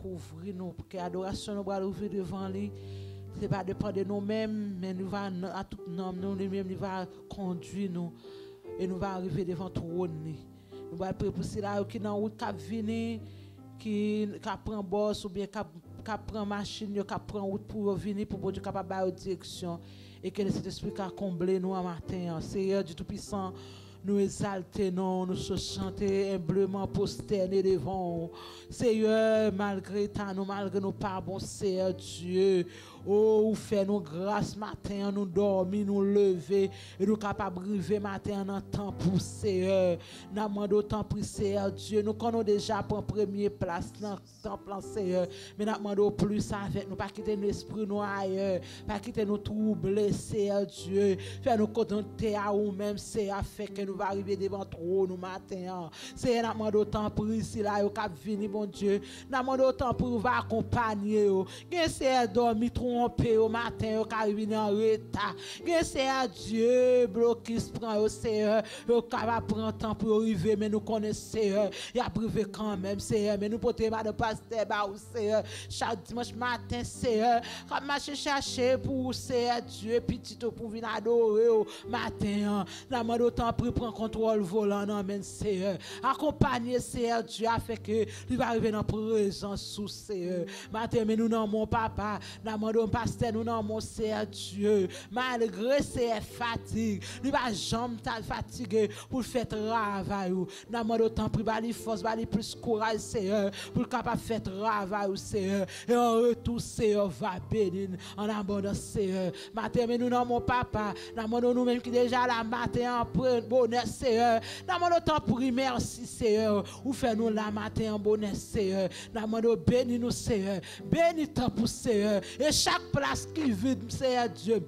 couvrir nous, pour que l'adoration nous va ouvrir devant lui. Ce n'est pas dépendre de nous-mêmes, mais nous va à tout nom, nous-mêmes, nous va conduire nous. Et nous va arriver devant le trône. Nous va prier pour ceux qui dans route qui venir, qui prend boss ou bien qui prend machine, qui prend route pour venir pour Dieu capable de direction et que cet esprit qui a comblé nous en matin. Seigneur du Tout-Puissant, nous exaltons, nous se chanter humblement prosternés devant. Seigneur, malgré nos pas bon Seigneur Dieu. Oh, ou fait nous grâce matin, nous dormir, nous lever, et nous capables de arriver matin en temps pour Seigneur. Nous demandons temps pour Seigneur Dieu. Nous connaissons déjà pour première place dans le temple, Seigneur. Mais nous demandons plus avec nous, pas quitter l'esprit nous ailleurs, pas quitter nous troubler, Seigneur Dieu. Faire nous contenter à nous-mêmes, Seigneur, fait que nous va arriver devant trop nous matin. Seigneur, nous demandons temps pour ici, là, au cap venir, bon Dieu. Nous demandons temps pour vous accompagner. Seigneur, dormir trop au matin, au caribine en retard. Seigneur Dieu, bloqué se prend au Seigneur, au capable prendre temps pour arriver, mais nous connaissons Seigneur, il y a privé quand même Seigneur, mais nous portons pas de pasteur ba au Seigneur, chaque dimanche matin Seigneur, comme marcher chercher pour Seigneur Dieu, petit pour venir adorer au matin, nous demandons temps pour prendre contrôle volant, amen Seigneur, accompagner Seigneur Dieu, afin que il va arriver dans la présence sous Seigneur, matin, mais nous non mon papa, nous demandons pasteur, nous non mon Seigneur Dieu, malgré ses fatigues, nous va jamais fatigué pour faire travail. Nous demandons autant pour bali force, bali plus courage Seigneur, pour capable faire travail Seigneur. Et en retour Seigneur va bénir en abondance Seigneur. Matin mais nous non mon papa, nous demandons nous même qui déjà la matin en bonheur Seigneur. Nous demandons autant pour merci Seigneur, ou faire nous la matin en bonheur Seigneur. Nous demandons bénis nous Seigneur, bénis tant pour Seigneur. Et chaque place qui vide Seigneur Dieu,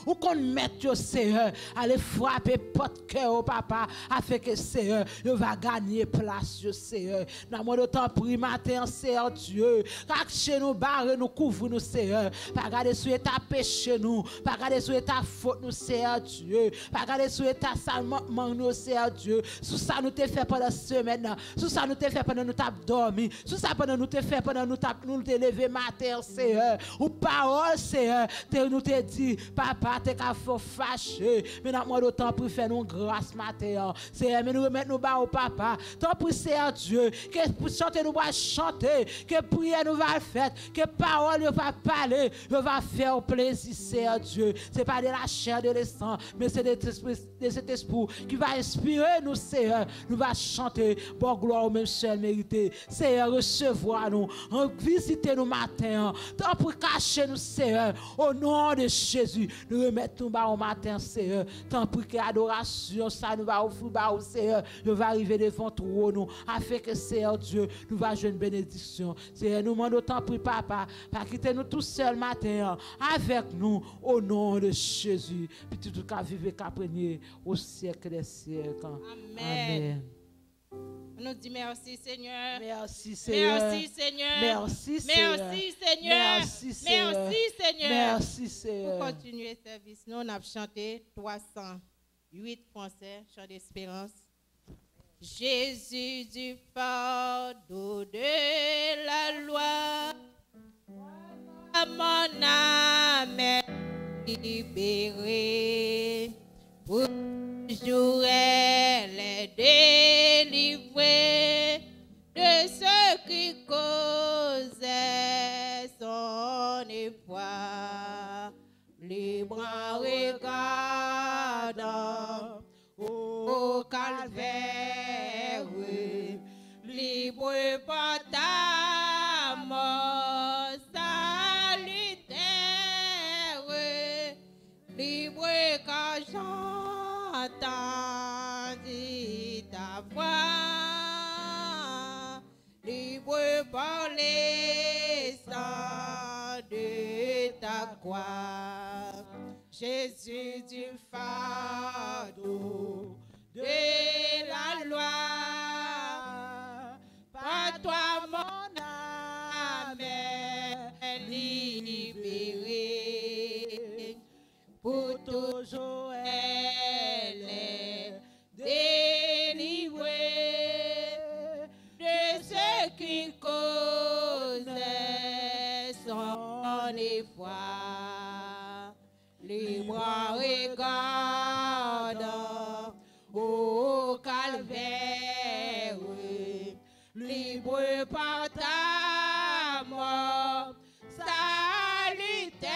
ou qu'on mette au Seigneur, aller frapper porte cœur papa, afin que Seigneur, il va gagner place au Seigneur. Dans mon temps pour matin, Seigneur Dieu, car chez nous barre nous couvre nous Seigneur, pas regarder sur ta péché nous, pas regarder sur ta faute nous Seigneur Dieu, pas regarder sur ta salement nous Seigneur Dieu, sous ça nous te fait pendant semaine, sous ça nous te fait pendant nous t'a dormi, sous ça pendant nous te fait pendant nous te lever matin Seigneur, ou parole Seigneur, nous te dit papa, t'es qu'à faire fâcher. Mais nous demandons autant pour faire nous grâce matin. Seigneur, mais nous remettons nous bas au papa. Tant pour Seigneur Dieu, que pour chanter nous va chanter, que prière nous va faire, que parole nous va parler, nous va faire plaisir, Seigneur Dieu. C'est pas de la chair de l'sang, mais c'est de cet esprit qui va inspirer nous, Seigneur. Nous va chanter, bon gloire au même seul mérité. Seigneur, recevoir nous, visiter nous matin. Tant pour cacher nous, Seigneur, au nom de Jésus, nous remettons au matin, Seigneur. Tant pour que l'adoration, ça nous va offrir, Seigneur. Nous va arriver devant toi, nous, afin que, Seigneur Dieu, nous va jouer une bénédiction. Seigneur, nous demandons tant pour papa, pas quitter nous tout seul matin, avec nous, au nom de Jésus. Puis tout cas, vivre qu'à premier au siècle des siècles. Amen. On nous dit merci Seigneur. Merci Seigneur. Merci Seigneur. Merci Seigneur. Merci Seigneur. Merci Seigneur. Merci Seigneur. Merci Seigneur. Pour continuer le service, nous on a chanté 308 français, chant d'espérance. Jésus du fardeau de la loi, mon âme est libérée. Pour toujours elle est délivrée de ce qui causait son effroi. Libre en regardant au calvaire, libre par ta mort salutaire, libre quand j'entendis ta voix, libre par les sangs de ta croix. Jésus du fardeau de la loi, par toi mon âme est libérée, pour toujours elle est délivrée. De ce qui cause son effroi. Les bras regardant au calvaire, libre par ta mort, salutaire,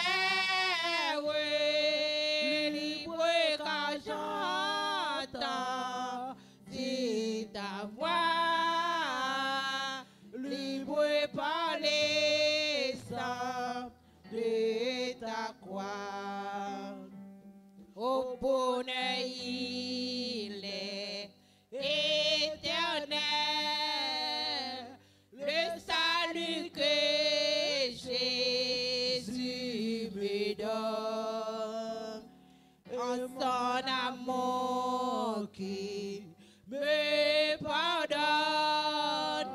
libre car j'entends dit ta voix, libre par les sangs de ta croix. Au bonheur il est éternel, le salut que Jésus me donne, en son amour qui me pardonne,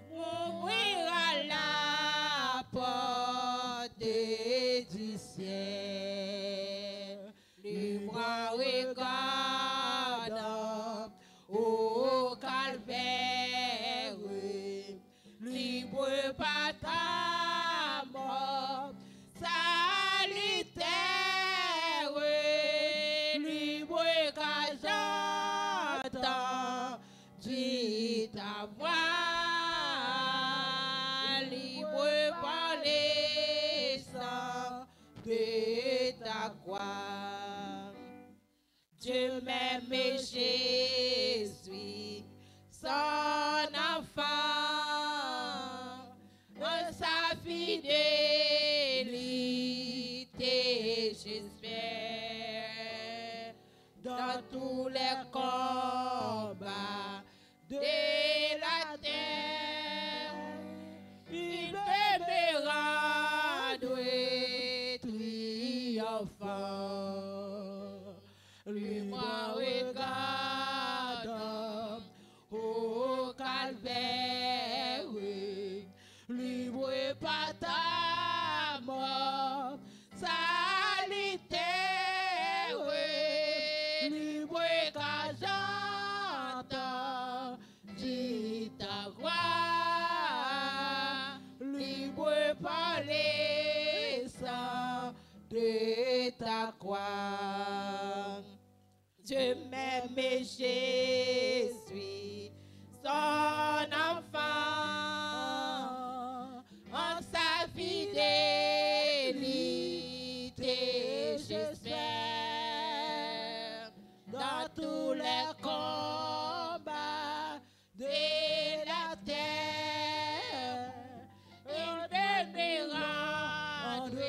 m'ouvrira la porte du ciel. Les bras regardant au calvaire, libre par ta mort, salutaire, libre car j'entends dit ta voix, libre par les sangs de ta croix. Dieu m'aime et je suis son enfant, en sa fidélité j'espère, dans tous les combats de la terre, il peut me rendre triomphant. Les bras regardant au calvaire, libre par ta mort, salutaire, libre car j'entends dit ta voix, libre par les sangs de ta croix. Dieu m'aime et je suis son enfant, en sa fidélité j'espère, dans tous les combats de la terre, il veut me rendre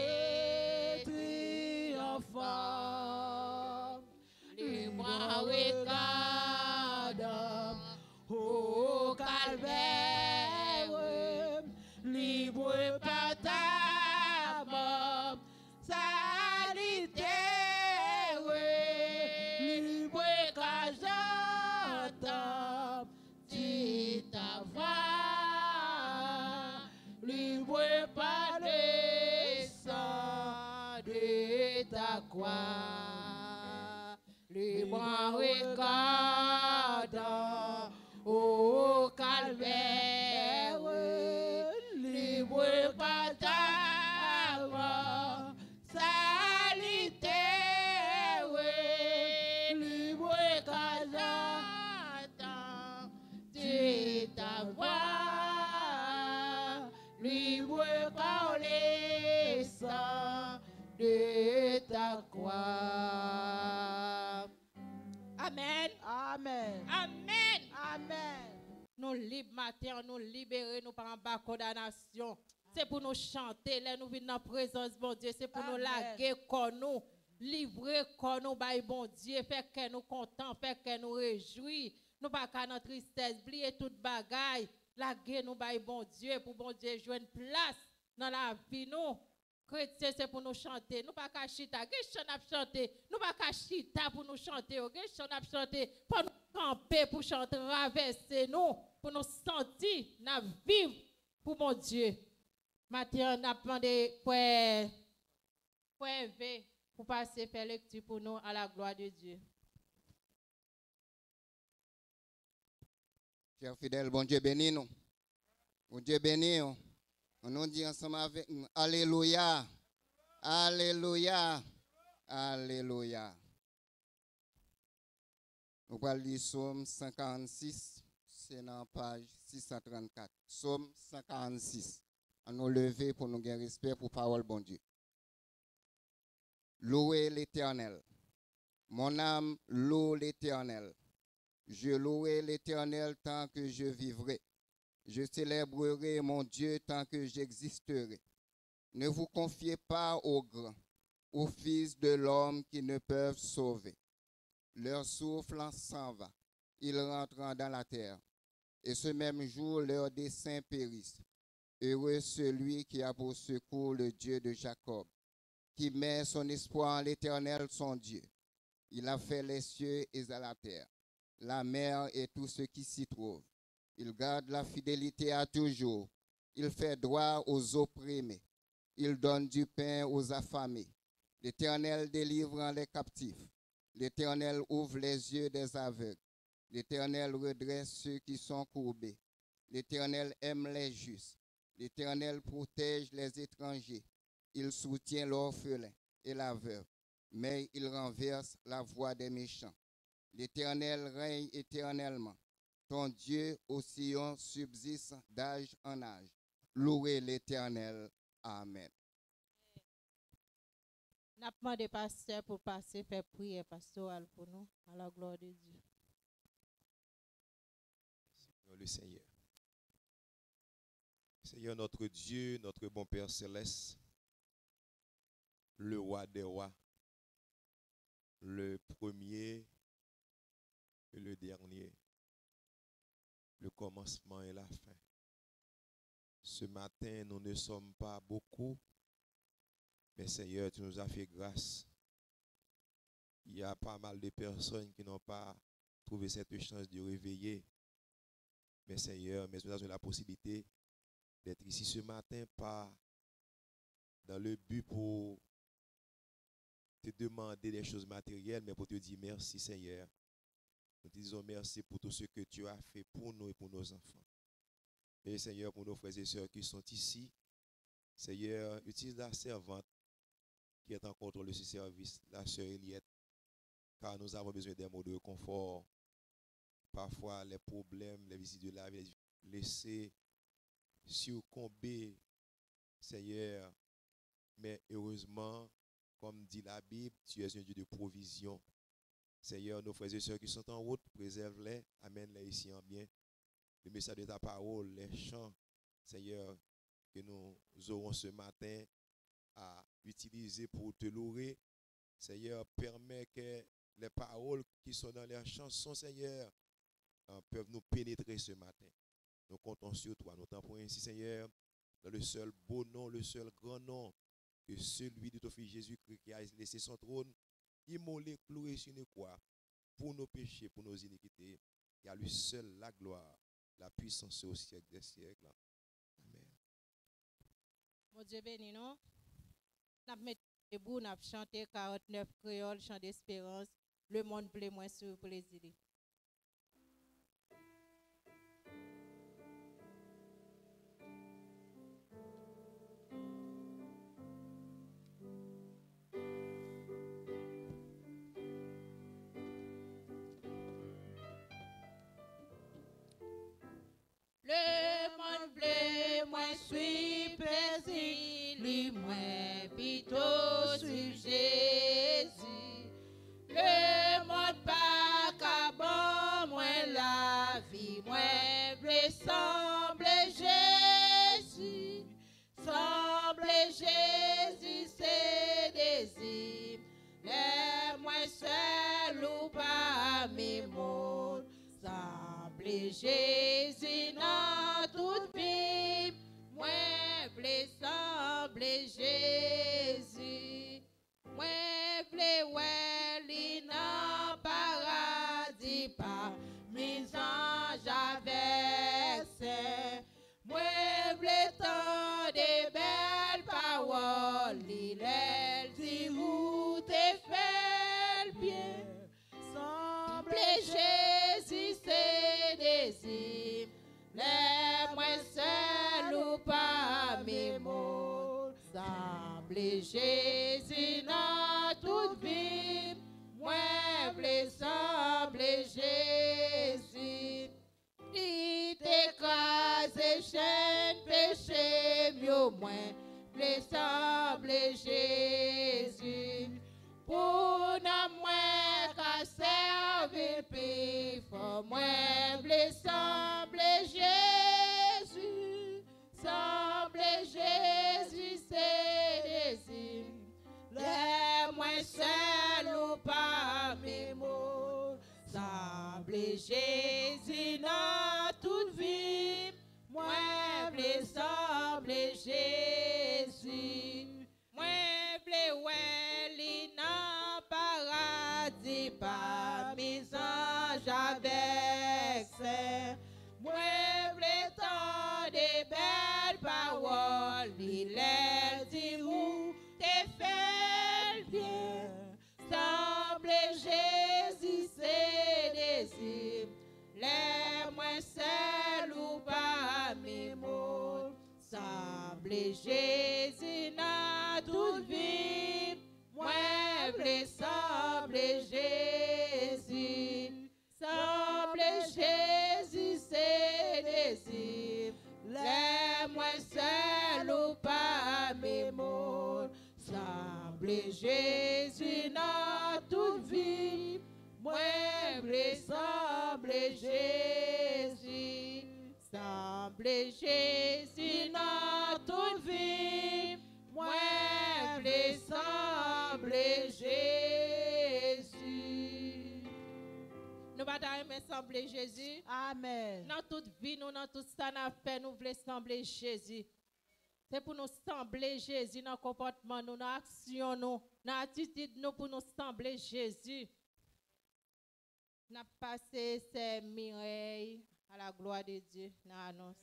triomphant. Les bras regardant au calvaire, libre par ta mort, salutaire, libre car j'entends dit ta voix, libre par les sangs de ta croix. Les bras regardant au calvaire, libre par ta mort, salutaire, libre car j'entends dit ta voix, libre par les sangs de ta croix. Amen. Amen. Amen. Amen. Nous libres matin, nous libérer, nous par en bas condamnation. C'est pour nous chanter, là nous venons dans la présence de Dieu, c'est pour nous laguer comme nous, livrer comme nous, bah bon Dieu, faire que nous contents, faire que nous réjouis. Nous pas qu'à notre tristesse, oublier toute bagaille, laguer nous bah bon Dieu, pour bon Dieu jouer une place dans la vie nous. Chrétien, c'est pour nous chanter. Nous pas qu'à chita. Qu'est-ce qu'on a chanté? Nous pas qu'à chita pour nous chanter. Qu'est-ce qu'on a chanté? Pour nous camper, pour chanter, traverser nous, pour nous sentir, nous vivre pour mon Dieu. Maintenant, on a demandé pour V, pour passer faire lecture pour nous à la gloire de Dieu. Chers fidèles, bon Dieu bénis nous. Bon Dieu bénis nous. On nous dit ensemble avec nous, Alléluia, Alléluia, Alléluia. Nous allons lire Psaume 146, c'est dans la page 634. Psaume 146. On nous lever pour nous gagner respect pour la parole bon Dieu. Louez l'Éternel. Mon âme loue l'Éternel. Je louerai l'Éternel tant que je vivrai. Je célébrerai mon Dieu tant que j'existerai. Ne vous confiez pas aux grands, aux fils de l'homme qui ne peuvent sauver. Leur souffle s'en va. Ils rentrent dans la terre. Et ce même jour, leurs desseins périssent. Heureux celui qui a pour secours le Dieu de Jacob, qui met son espoir en l'Éternel son Dieu. Il a fait les cieux et la terre, la mer et tout ce qui s'y trouve. Il garde la fidélité à toujours. Il fait droit aux opprimés. Il donne du pain aux affamés. L'Éternel délivre les captifs. L'Éternel ouvre les yeux des aveugles. L'Éternel redresse ceux qui sont courbés. L'Éternel aime les justes. L'Éternel protège les étrangers. Il soutient l'orphelin et la veuve, mais il renverse la voix des méchants. L'Éternel règne éternellement. Ton Dieu au Sion subsiste d'âge en âge. Louez l'Éternel. Amen. N'a pas demandé pasteur pour passer faire prière pastorale pour nous, à la gloire de Dieu. Le Seigneur. Seigneur notre Dieu, notre bon Père céleste, le roi des rois, le premier et le dernier, le commencement et la fin. Ce matin, nous ne sommes pas beaucoup, mais Seigneur, tu nous as fait grâce. Il y a pas mal de personnes qui n'ont pas trouvé cette chance de réveiller. Mais Seigneur, mais nous avons la possibilité d'être ici ce matin, pas dans le but pour te demander des choses matérielles, mais pour te dire merci Seigneur. Nous te disons merci pour tout ce que tu as fait pour nous et pour nos enfants. Et Seigneur, pour nos frères et sœurs qui sont ici, Seigneur, utilise la servante qui est en contrôle de ce service, la sœur Eliette, car nous avons besoin d'un mot de confort. Parfois, les problèmes, les visites de la vie, laisser succomber, Seigneur. Mais heureusement, comme dit la Bible, tu es un Dieu de provision. Seigneur, nos frères et sœurs qui sont en route, préserve-les, amène-les ici en bien. Le message de ta parole, les chants, Seigneur, que nous aurons ce matin à utiliser pour te louer. Seigneur, permets que les paroles qui sont dans les chansons, Seigneur, peuvent nous pénétrer ce matin. Nous comptons sur toi. Nous t'en prions ainsi, Seigneur, dans le seul beau nom, le seul grand nom, que celui de ton Fils Jésus-Christ qui a laissé son trône, immolé, cloué sur une croix, pour nos péchés, pour nos iniquités. Et à lui seul la gloire, la puissance au siècle des siècles. Amen. Mon Dieu béni, non? Nous mettons debout, nous chanté 49 créoles, chant d'espérance. Le monde plaît moins sur plaisir. Le monde bleu, moi suis plaisir, lui moi plutôt suis Jésus. Le monde pas qu'à bon, moi la vie, moi bleu semble Jésus. Semble Jésus, c'est désir. Les moi seul ou pas mes mots. Semble Jésus dans toute vie, moi blé semble Jésus, moi blé ouais dans paradis pas mes anges avec moi blé tant de belles paroles, il dit où t'es fait bien, semble Jésus c'est désir, les moins seul ou pas mes Jésus dans toute vie. Moi, voulais sembler Jésus. Il t'écrase chaîne péché, mieux moins, voulais sembler Jésus. Pour nous, moi, qu'à servir, puis faut moi, voulais sembler Jésus. Sembler Jésus, c'est désir. Les moins seuls ou pas mes mots. Sembler Jésus dans toute vie. Moi, voulais sembler Jésus. Moi, voulais ouais, dans paradis par mes anges avec ses. Moi, voulais tant de belles paroles. Il est dit où t'es fait bien. Sembler Jésus, c'est désir. Les moins seuls ou pas mes mots. Sembler Jésus dans toute vie. Moi, voulais sembler Jésus. Sembler Jésus, c'est désir. Les moins seuls ou pas mes mots. Sembler Jésus dans toute vie. Moi, voulais sembler Jésus. Sembler Jésus dans toute vie. Moi, voulais sembler Jésus. Nous allons sembler Jésus. Amen. Dans toute vie, nous, dans tout ça, nous fait, nous voulons sembler Jésus. C'est pour nous sembler Jésus dans le comportement, nous, dans l'action, nous, dans l'attitude, nous, pour nous sembler Jésus. Nous avons passé ces Mireille à la gloire de Dieu dans l'annonce.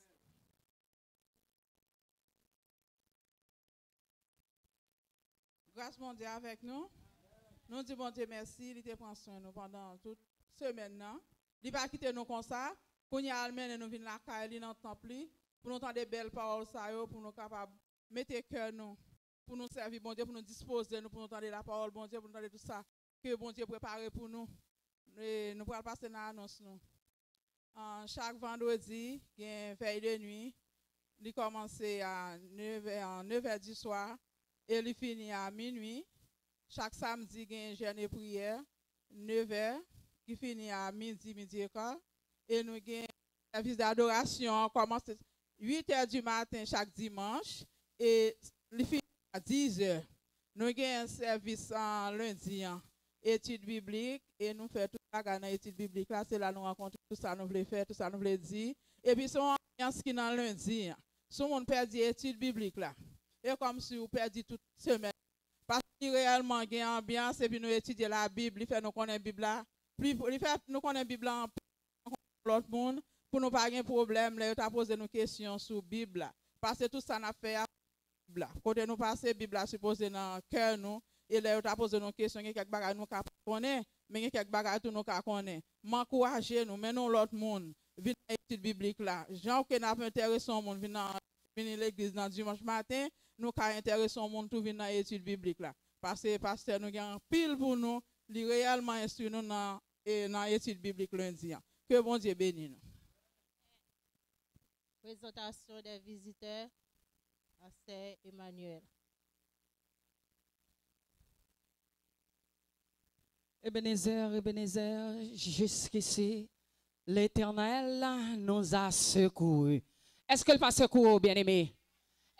Grâce mon Dieu avec nous. Nous disons bon Dieu merci, il te prend soin de nous pendant toute semaine. Il va quitter nous comme ça. Pour nous amener nous venir la caille dans le temple pour nous entendre des belles paroles pour nous capables mettre cœur nous pour nous servir bon Dieu, pour nous disposer nous pour nous entendre la parole bon Dieu, pour nous entendre tout ça que bon Dieu prépare pour nous. Et nous pourrons passer dans l'annonce nous. Chaque vendredi, il y a une veille de nuit. Il commence à 9h du soir et il finit à minuit. Chaque samedi, il y a une jeûne et prière, 9h, qui finit à midi et quart. Et nous avons un service d'adoration, commence à 8h du matin chaque dimanche et il finit à 10h. Nous avons un service en lundi, études bibliques, et nous faisons tout ça dans l'étude biblique. Là, c'est là nous rencontrons tout ça, nous voulons faire, tout ça, nous voulons dire. Et puis, son ambiance qui est dans lundi, si on perd l'étude biblique là, et comme si on perd toute semaine. Parce que réellement, il y a une ambiance, et puis nous étudions la Bible, il fait nous connaître la Bible là. Plus, il fait nous connaître la Bible en l'autre monde, pour nous pas de problème, là, il a posé nos questions sur la Bible là. Parce que tout ça n'a fait à la Bible là. Quand nous passons la Bible là, supposé dans le cœur nous, et là, il a posé nos questions, il y a quelques bagages nous connaissons, mais il y a quelques bagages nous connaissons. M'encourager nous, mais nous l'autre monde, venir à l'étude biblique là. Jean qui n'a pas intéressé au monde, venir à l'église dans dimanche matin, nous avons intéressé au monde tout venir dans l'étude biblique là. Parce que pasteur nous avons pile pour nous, il réellement instruit nous dans l'étude biblique lundi. Que bon Dieu bénisse nous. Présentation des visiteurs, pasteur Emmanuel. Ebenezer, jusqu'ici, l'Éternel nous a secourus. Est-ce qu'il pas secouru, bien-aimé?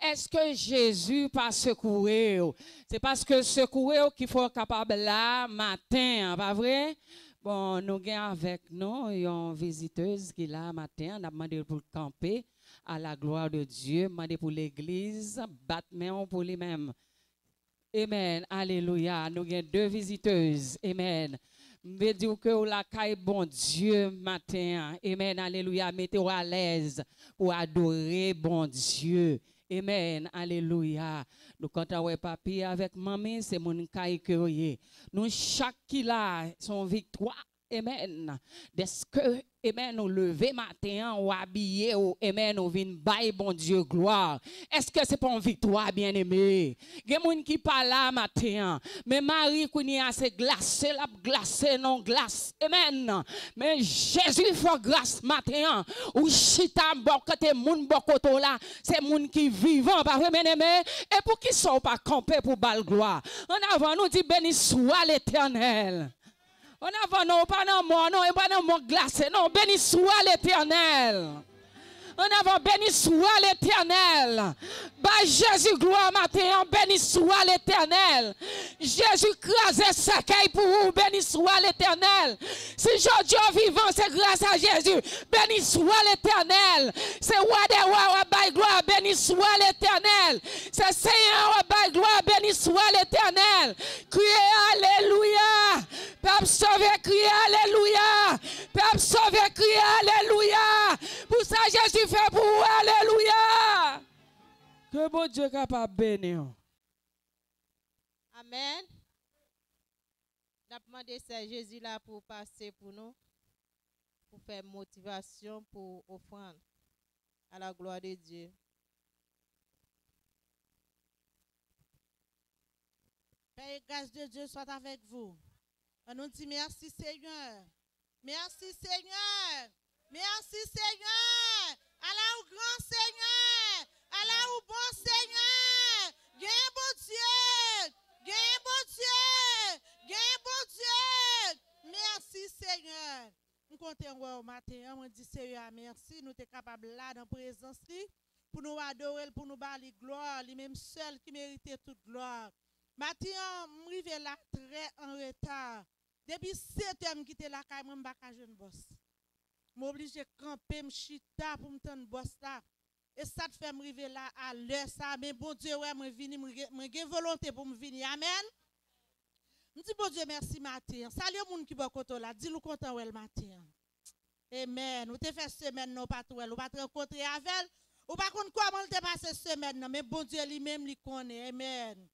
Est-ce que Jésus pas secouru? C'est parce que secouru qu'il faut être capable là, matin, pas vrai? Bon, nous avons avec nous une visiteuse qui est là matin, on a demandé pour camper à la gloire de Dieu, demandé pour l'église, battement pour lui-même. Amen. Alléluia. Nous avons deux visiteuses. Amen. Je veux dire que la caille bon Dieu matin. Amen. Alléluia. Mettez-vous à l'aise pour adorer bon Dieu. Amen. Alléluia. Nous comptons papi avec maman, c'est mon caille que nous chaque qui là son victoire. amen, est-ce que, amen, nous lever matin ou habiller ou, amen, nous vin bail bon Dieu gloire. Est-ce que c'est pour une victoire, bien-aimé? Il y a des gens qui parlent là matin, mais Marie, qui n'y a c'est glacé, la glacé, non glace, amen. Mais Jésus fait grâce matin, ou chita, bon, côté moun, bon, côté là, c'est moun qui vivant, pas vrai, bien-aimé? Et pour qui sont pas campés pour bal gloire? En avant, nous dit béni soit l'Éternel. En avant, non, pas dans moi, non, et pas dans mon glacé, non, béni soit l'Éternel. En avant, béni soit l'Éternel. Bah, Jésus, gloire matin, béni soit l'Éternel. Jésus crasé cercueil pour vous, béni soit l'Éternel. Si Dieu vivant, c'est grâce à Jésus. Béni soit l'Éternel. C'est roi des rois, bah, gloire, béni soit l'Éternel. C'est Seigneur, bah, gloire, béni soit l'Éternel. Criez Alléluia. Peuple sauvé, criez Alléluia. Peuple sauvé, criez Alléluia. Pour ça, Jésus fait pour vous, Alléluia. Que bon Dieu capable de bénir. Amen. N'a demandé c'est Jésus là pour passer pour nous, pour faire motivation pour offrande à la gloire de Dieu. Père et grâce de Dieu soit avec vous. On nous dit merci Seigneur. Merci Seigneur. Merci Seigneur. Allah ou grand Seigneur. Allah ou bon Seigneur. Gain bon Dieu. Gain bon Dieu. Gain bon Dieu. Merci Seigneur. Nous comptons au matin. On dit Seigneur merci. Nous sommes capables là dans la présence pour nous adorer, pour nous bâler gloire. Lui-même seul qui méritait toute gloire. Matin, je suis là très en retard. Depuis 7 heures, je suis là, je suis pas jeune boss. Je suis obligé de camper, chita pour me tendre boss là. Et ça te fait me arriver là à l'heure ça. Mais bon Dieu, ouais, je j'ai volonté pour me venir. Amen. Je dis bon Dieu, merci matin. Salut les gens qui sont content là. Dis-nous content le matin. Amen. Nous te fait semaine, non pas toi. Nous pas te rencontrer avec elle. Ou pas contre comment te passe semaine. Mais bon Dieu lui-même, lui connaît. Amen.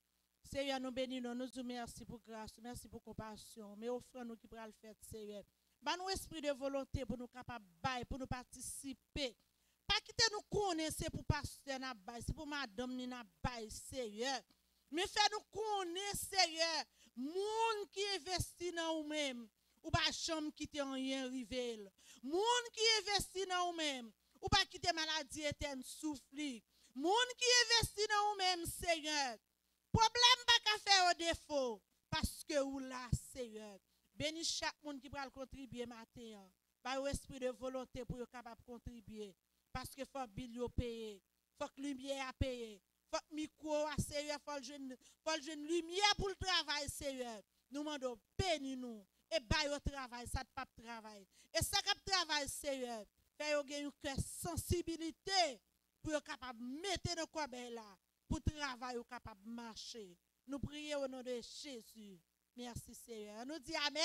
Seigneur, nous bénissons, nous disons merci pour grâce, merci pour compassion. Mais offrons-nous qui pourra le faire, Seigneur. Bah nous esprit de volonté pour nous capables de pour nous participer. Pas quitter nous connaître pour pasteur n'a bail, c'est pour madame ni n'a bail, Seigneur. Mais fait nous connaître, Seigneur, monde qui investit dans nous-mêmes, ou pas chambre quitter en rien rivé. Monde qui investit dans nous-mêmes, ou pas quitter maladie éternelle souffler. Monde qui investit dans nous-mêmes, Seigneur. Problème pas qu'à faire au défaut parce que ou là Seigneur bénis chaque monde qui va contribuer matin par esprit de volonté pour être capable de contribuer parce que faut bill payer faut que lumière à payer faut que micro à Seigneur faut jeune lumière pour le travail Seigneur nous demandons bénis nous et bail au travail ça pas travail et ça cap travail Seigneur fait yo gagner une sensibilité pour être capable de mettre dans quoi là pour travailler capable de marcher. Nous prions au nom de Jésus. Merci Seigneur. Nous disons Amen.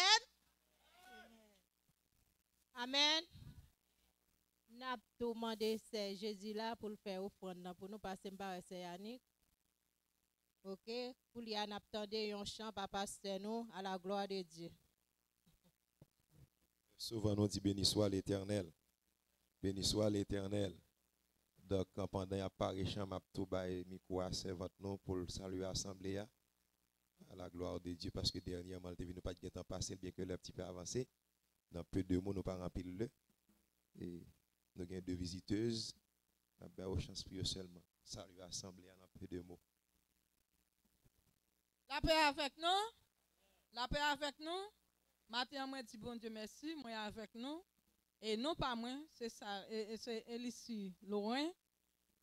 Amen. Nous avons demandé c'est Jésus là pour le faire offrande pour nous passer par Yannick. OK, pour lui en attendre un chant papa c'est nous à la gloire de Dieu. Souvent nous dit béni soit l'Éternel. Béni soit l'Éternel. Donc, pendant qu'il apparaît, je vais tout bailler micro à votre nom pour saluer l'Assemblée à la gloire de Dieu parce que dernièrement, nous n'avons pas de temps passé, bien que le petit peu avancé. Dans peu de mots, nous pas rempli le. Et nous avons 2 visiteuses. Nous avons chance pour eux seulement. Saluer l'Assemblée dans peu de mots. La paix avec nous. La paix avec nous. Matin, moi, dis bon Dieu merci. Moi, avec nous. Et non pas moi, c'est ça, c'est Elissi Laurent.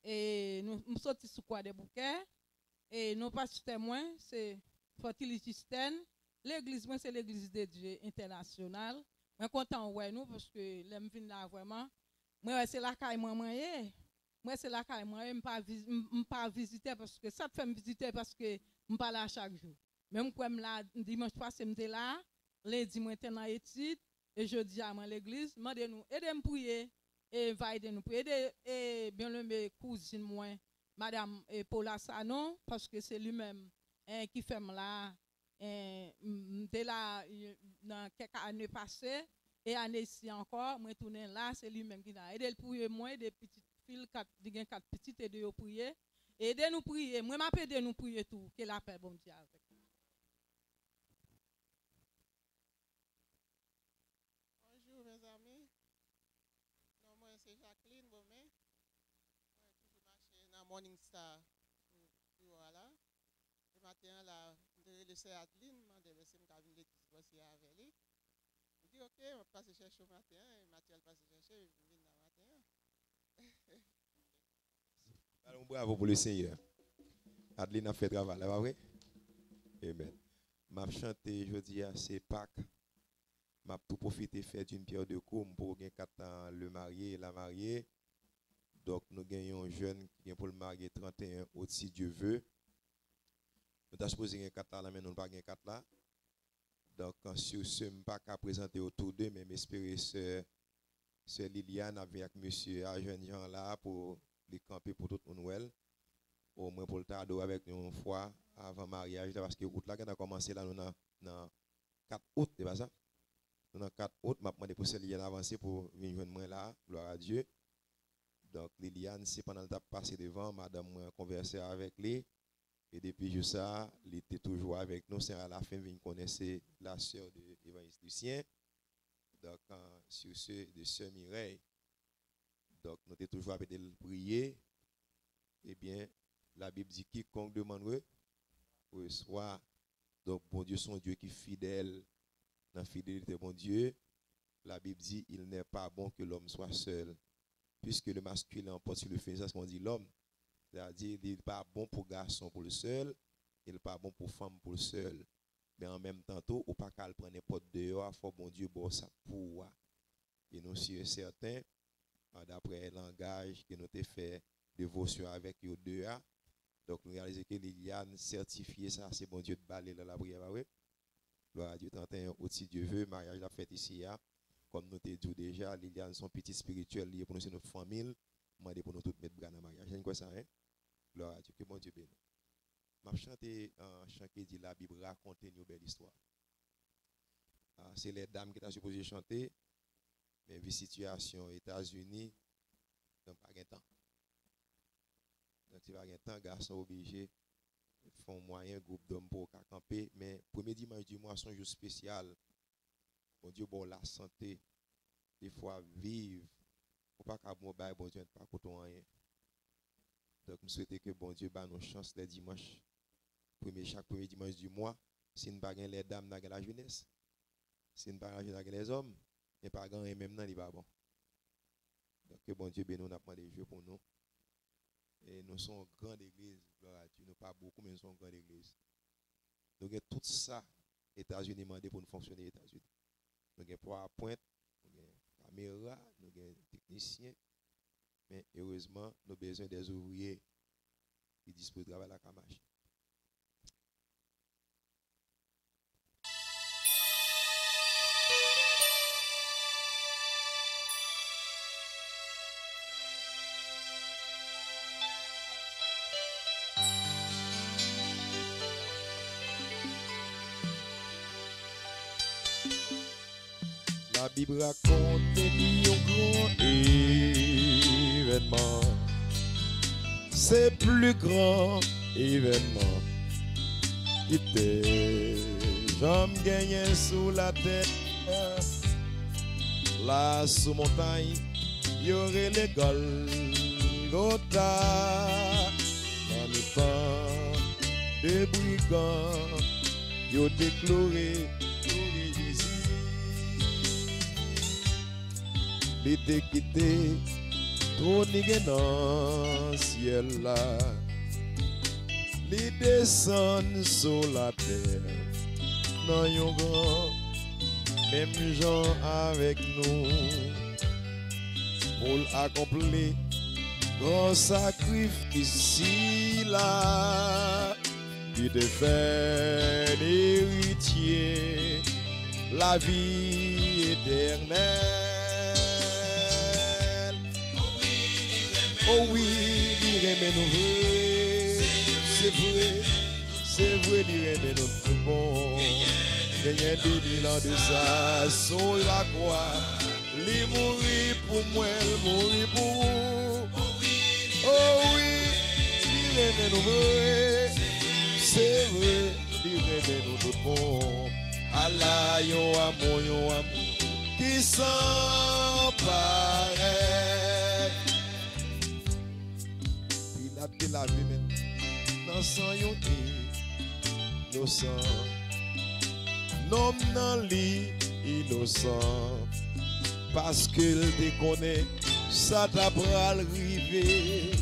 Et nous sommes sous quoi des bouquets. Et nous pas témoins, c'est Fortili Justine. L'église, moi, c'est l'église de Dieu internationale. Je suis content de nous parce que l'aime vient là vraiment. Moi, c'est la caille moi. Moi, c'est la caille moi. Je ne pas visiter parce que ça te fait me visiter parce que je ne pas là chaque jour. Même quand je là, dimanche passé, je suis là. Lundi, je suis dans l'étude. Et je dis à l'église, demandez-nous, aidez-nous prier, et va aider nous prier. Et bien le mes cousine, moi, madame Paula Sanon, parce que c'est lui-même qui fait là, J'étais là dans quelques années passées et année ici encore, moi tourner là, c'est lui-même qui a aidé le prier moi des petites filles quatre petites aider au prier. Aidez nous prier, moi m'a aidé nous prier tout, que la paix bon Dieu avec. Bonjour mes amis. Non, moi c'est Jacqueline Bomé. Moi toujours marché dans Morning Star. Voilà. Le matin là, je laissé Adeline, je me laissé me venir l'église avec lui. Je dis OK, on passe chercher au matin, et Mathieu passe chercher, je viens dans matin. Alors, bravo pour le Seigneur. Adeline a fait travail, là, vrai? Amen. M'a chanté, je dis, c'est Pâques. M'a tout profité faire d'une pierre de coups pour gagner 4 ans le marié et la mariée. Donc, nous gagnons un jeune qui vient pour le marier 31 août, si Dieu veut. Nous avons supposé gagner 4 ans là, mais nous n'avons pas gagné 4 là. Donc, sur ce, je ne peux pas présenter autour d'eux, mais j'espère que Sœur Liliane avec monsieur Jeune Jean là pour les camper pour tout le monde. Au moins pour le tardo avec nous une fois avant le mariage. Parce que route là, quand on a commencé là, nous dans 4 août, c'est pas ça? Nous dans 4 août, je vais demander pour Sœur Liliane avancer pour venir joindre moi là, gloire à Dieu. Donc Liliane, c'est pendant le temps passé devant, madame a conversé avec lui. Et depuis juste ça, il était toujours avec nous. C'est à la fin, vous connaissez la sœur de l'évangéliste Lucien. Donc, sur ce de sœur Mireille. Donc, nous sommes toujours avec elle prier. Eh bien, la Bible dit quiconque demande reçoit. Donc, bon Dieu, son Dieu qui est fidèle. Dans la fidélité, bon Dieu, la Bible dit il n'est pas bon que l'homme soit seul. Puisque le masculin emporte sur le féminin, c'est ce qu'on dit l'homme. C'est-à-dire, il n'est pas bon pour garçon pour le seul, il n'est pas bon pour femme pour le seul. Mais en même temps, on ne peut pas prendre n'importe dehors, il faut bon Dieu bon ça pour. Et nous sommes certains, d'après le langage que nous avons fait dévotion avec eux dehors, donc nous réalisons que Liliane certifié ça, c'est bon Dieu de balayer dans la prière. Oui? Gloire à Dieu, 31 août, si Dieu veut, mariage la fête ici. Comme nous t'ai dit déjà, Liliane, son petit spirituel lié pour nous, c'est notre famille. Demandez pour nous tous mettre bras dans le mariage. C'est quoi ça, hein? Gloire à Dieu, que bon Dieu bénisse. Je chante un chant qui dit la Bible raconte une belle histoire. C'est les dames qui sont supposées chanter, mais vu la situation aux États-Unis, donc pas de temps. Donc si pas de temps, garçons obligés font moyen groupe d'hommes pour camper, mais premier dimanche du mois, c'est un jour spécial. Bon Dieu, bon la santé, des fois vivre. Faut pas qu'à bon bail, bon Dieu, pas coton rien. Donc, je souhaite que bon Dieu ait nos chances les dimanches. Chaque premier dimanche du mois, si nous n'avons pas les dames dans la jeunesse, si nous n'avons pas les hommes, et pas gagner même dans les pas bon. Donc, que bon Dieu bénisse, nous avons des jeux pour nous. Et nous sommes une grande église, gloire à Dieu. Nous pas beaucoup, mais nous sommes une grande église. Nous avons tout ça, États-Unis demandé pour nous fonctionner aux États-Unis. Nous avons PowerPoint, nous avons caméra, nous avons techniciens. Mais heureusement, nous avons besoin des ouvriers qui disposent de travailler à la machine. La Bible raconte un grand événement. C'est plus grand événement qui était jamais gagné sous la terre. Là, sous montagne, il y aurait les Golgotha. Dans le temps des brigands, ils ont déclaré Jésus. L'été quitté, trône dans le ciel là. Les descendent sur la terre. Non, yon grand, même gens avec nous. Pour accomplir grand sacrifice ici là. Qui te fait héritier la vie éternelle. Oh oui, il remet nous vrai, c'est vrai, il remet notre bon. Gagné 2000 ans de ça, sur la croix. Il mourit pour moi, il mourit pour vous. Oh oui, il remet nous vrai. C'est vrai, il remet notre bon. Allah, yon amour, qui s'en paraît. Il a été lavé maintenant sans yon innocent. Non, non, li innocent. Parce qu'il déconne, ça t'a bras rivé.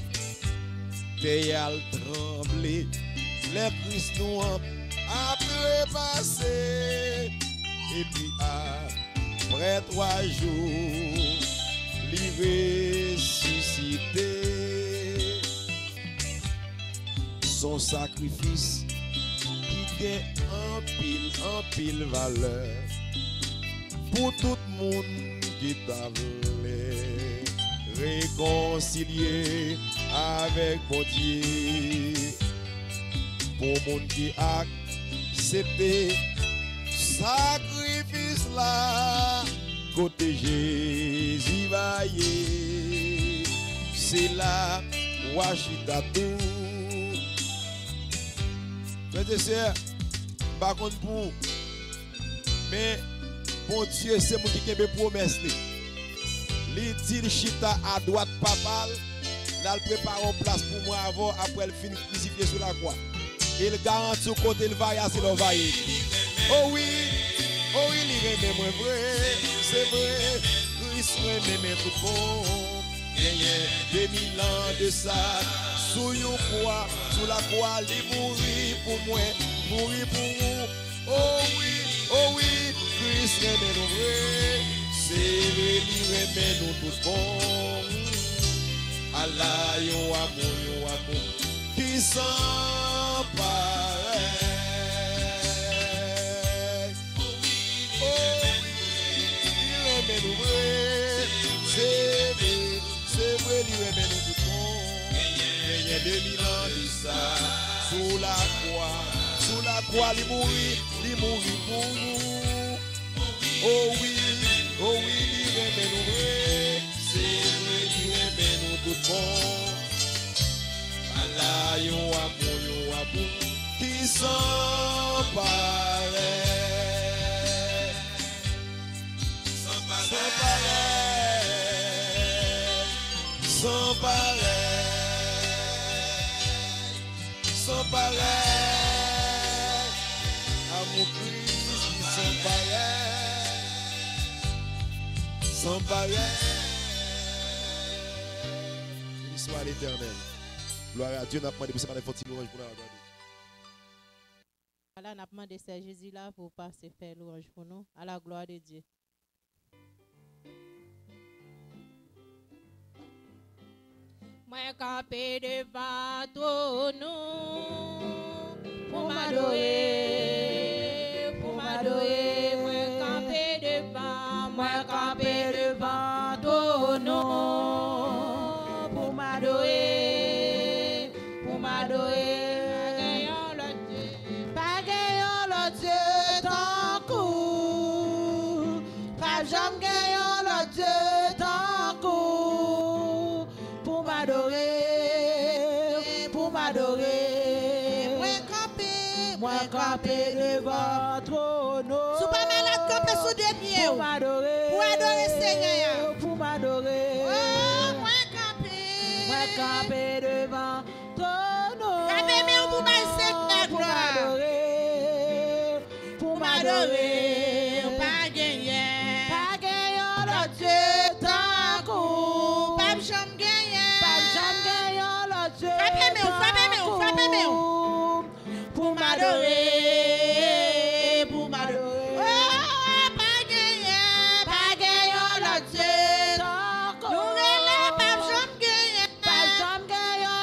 T'es à trembler, les Christ nous après passer. Et puis après 3 jours, il ressuscité. Son sacrifice qui gagne en pile valeur pour tout le monde qui t'a voulu réconcilier avec mon Dieu. Pour le monde qui a accepté sacrifice là, côté Jésus va y, c'est là Washita tout. Frères et sœurs, par contre pour, mais bon Dieu c'est moi qui ai promesse. Il dit chita à droite papal, là il prépare une place pour moi avant, après il finit crucifié sur la croix. Il garantit au côté il va y aller, il va y aller. Oh oui, il remet moi vrai, c'est vrai, Christ remet tout bon. Gagné 2000 ans de ça, sous une croix, sous la croix, il mourit pour moi, mourit pour vous. Oh oui, Christ remet nous vrai, c'est vrai, il remet nous tout bon. Allah, yon amour, qui s'en paraît. C'est vrai, il remet nous tout bon. Gagné 2000 ans de ça, sous la croix, il mourit pour nous. Oh oui, il remet nous vrai. C'est vrai, il remet nous tout bon. Allah, yon amour, qui s'en paraît. Sans pareil, à mon Christ, sans pareil. Béni soit l'Éternel. Gloire à Dieu, n'a pas demandé pour les fontis louanges pour la regarder. Voilà, n'a pas demandé c'est Jésus là pour passer faire louange pour nous, à la gloire de Dieu. Moi campé devant ton nom pour m'adorer, moi campé devant ton nom pour m'adorer, pas gagnant l'autre Dieu tant coup, pas jamais gagnant l'autre Dieu tant coup. Pour m'adorer, moi camper devant ton nom. Sous pas malade, camper sous des pieds. Pour adorer Seigneur. Pour m'adorer, Moi camper devant ton nom. Pour m'adorer, Pas gagné. l'autre Dieu tant coup. Pas jamais gagné. L'autre Dieu Frappez-moi. pour m'adorer. Pas gagné. L'autre Dieu tant coup. Nous relève, pas jamais gagné.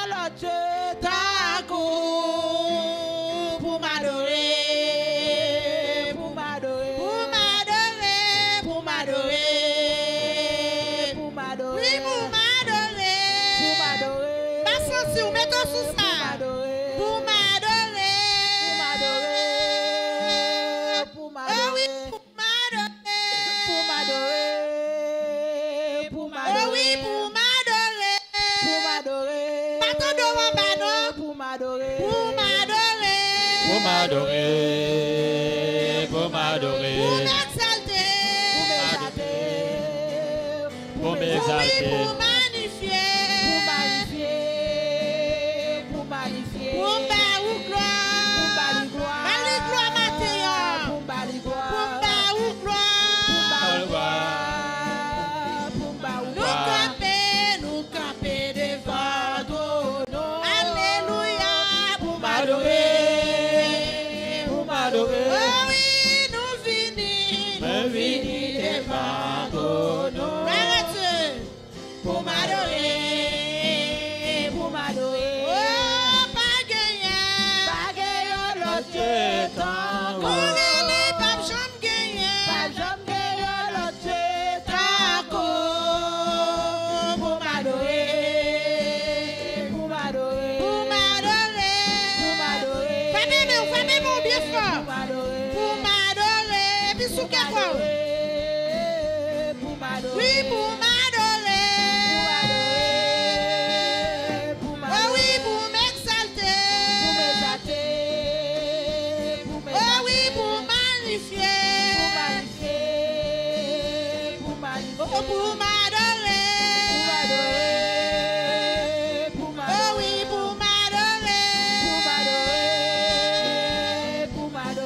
L'autre Dieu tant coup. Pour m'adorer. Oui, pour m'adorer. Pas sensi ou mettons sous ça. Pour m'adorer. m'adorer, pour m'adorer, pour m'exalter, pour oui, m'exalter, pour magnifier, pour magnifier, pour faire ou gloire, pour bali gloire, bali gloire matin, pour bali gloire, pour faire ou gloire, nous camper devant ton nom, alléluia, pour m'adorer, oh oui, nous venons devant ton nom, pour m'adorer, oh, pas gagner, l'autre temps, pour gagner, pas jamais gagner, l'autre temps, pour m'adorer, famille mon bien fort, pour m'adorer, puis sous quel quoi? Oui, pour m'adorer, oh oui, pour m'exalter, oh oui, pour magnifier, oh pour m'adorer, oh oui, pour m'adorer,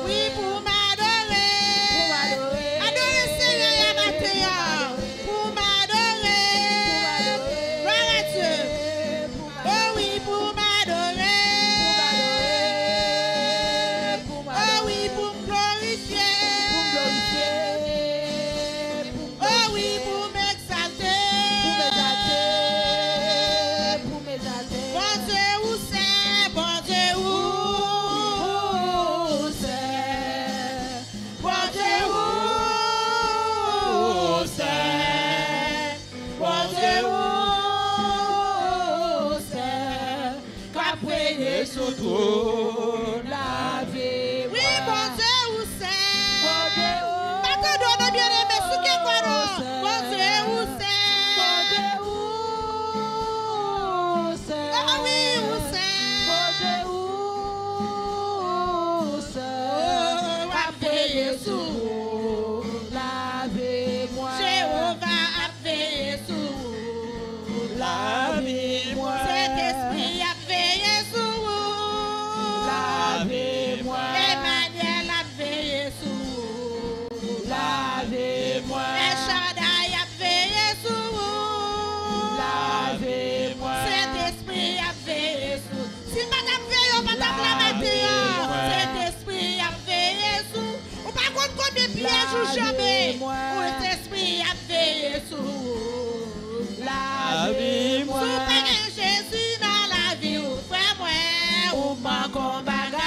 oui, pour m'adorer, adorer Seigneur et matin, pour m'adorer, gloire à Dieu, oh oui, pour m'adorer, oh oui, pour me glorifier, oh oui, pour m'exalter, bon Dieu où c'est, bon Dieu où c'est, bon Dieu où c'est, bon Dieu où c'est, qu'après sous toute la vie, oui, bon Dieu où c'est, maintenant donne bien aimé, sous quel quoi non, bon Dieu où c'est, ah oui, où c'est, oh, après Jésus, Jéhovah a veillé sur cet esprit a veillé sur Emmanuel a veillé sur El Shaddai a veillé sur cet esprit a veillé sur si madame veille, on va t'acclamer cet esprit a veillé sur on pas compte combien de pièges ou jamais cet esprit a veillé sur Sous peine Jésus dans la vie ou frère moi ou manquons bagaille.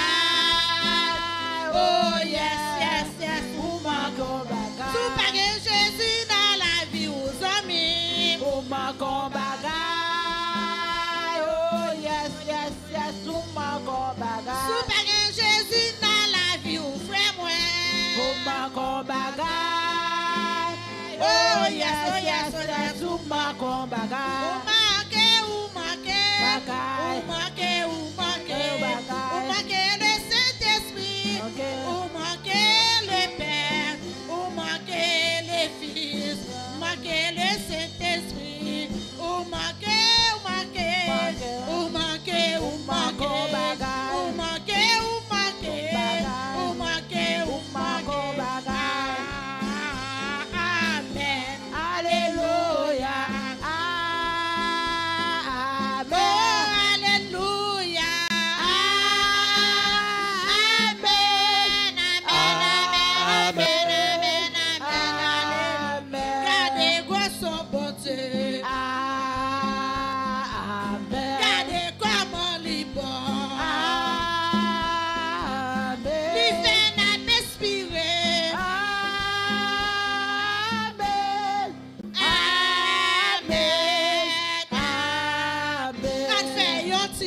Oh yes, yes, yes, ou manquons bagaille. Sous peine Jésus dans la vie ou amis ou manquons bagaille. Oh yes, yes, yes, ou manquons bagaille. Sous peine Jésus dans la vie ou frère moi ou manquons bagaille. Oh yes, yes, yes, ou manquons bagaille. Ou manquez le Saint-Esprit, ou manquez le Père, ou manquez le Fils, manquez le Saint-Esprit, ou manquez, ou manquez, ou manquez, ou manquez, ou manquez, ou manquez, ou manquez, ou manquez. Amen. Alléluia.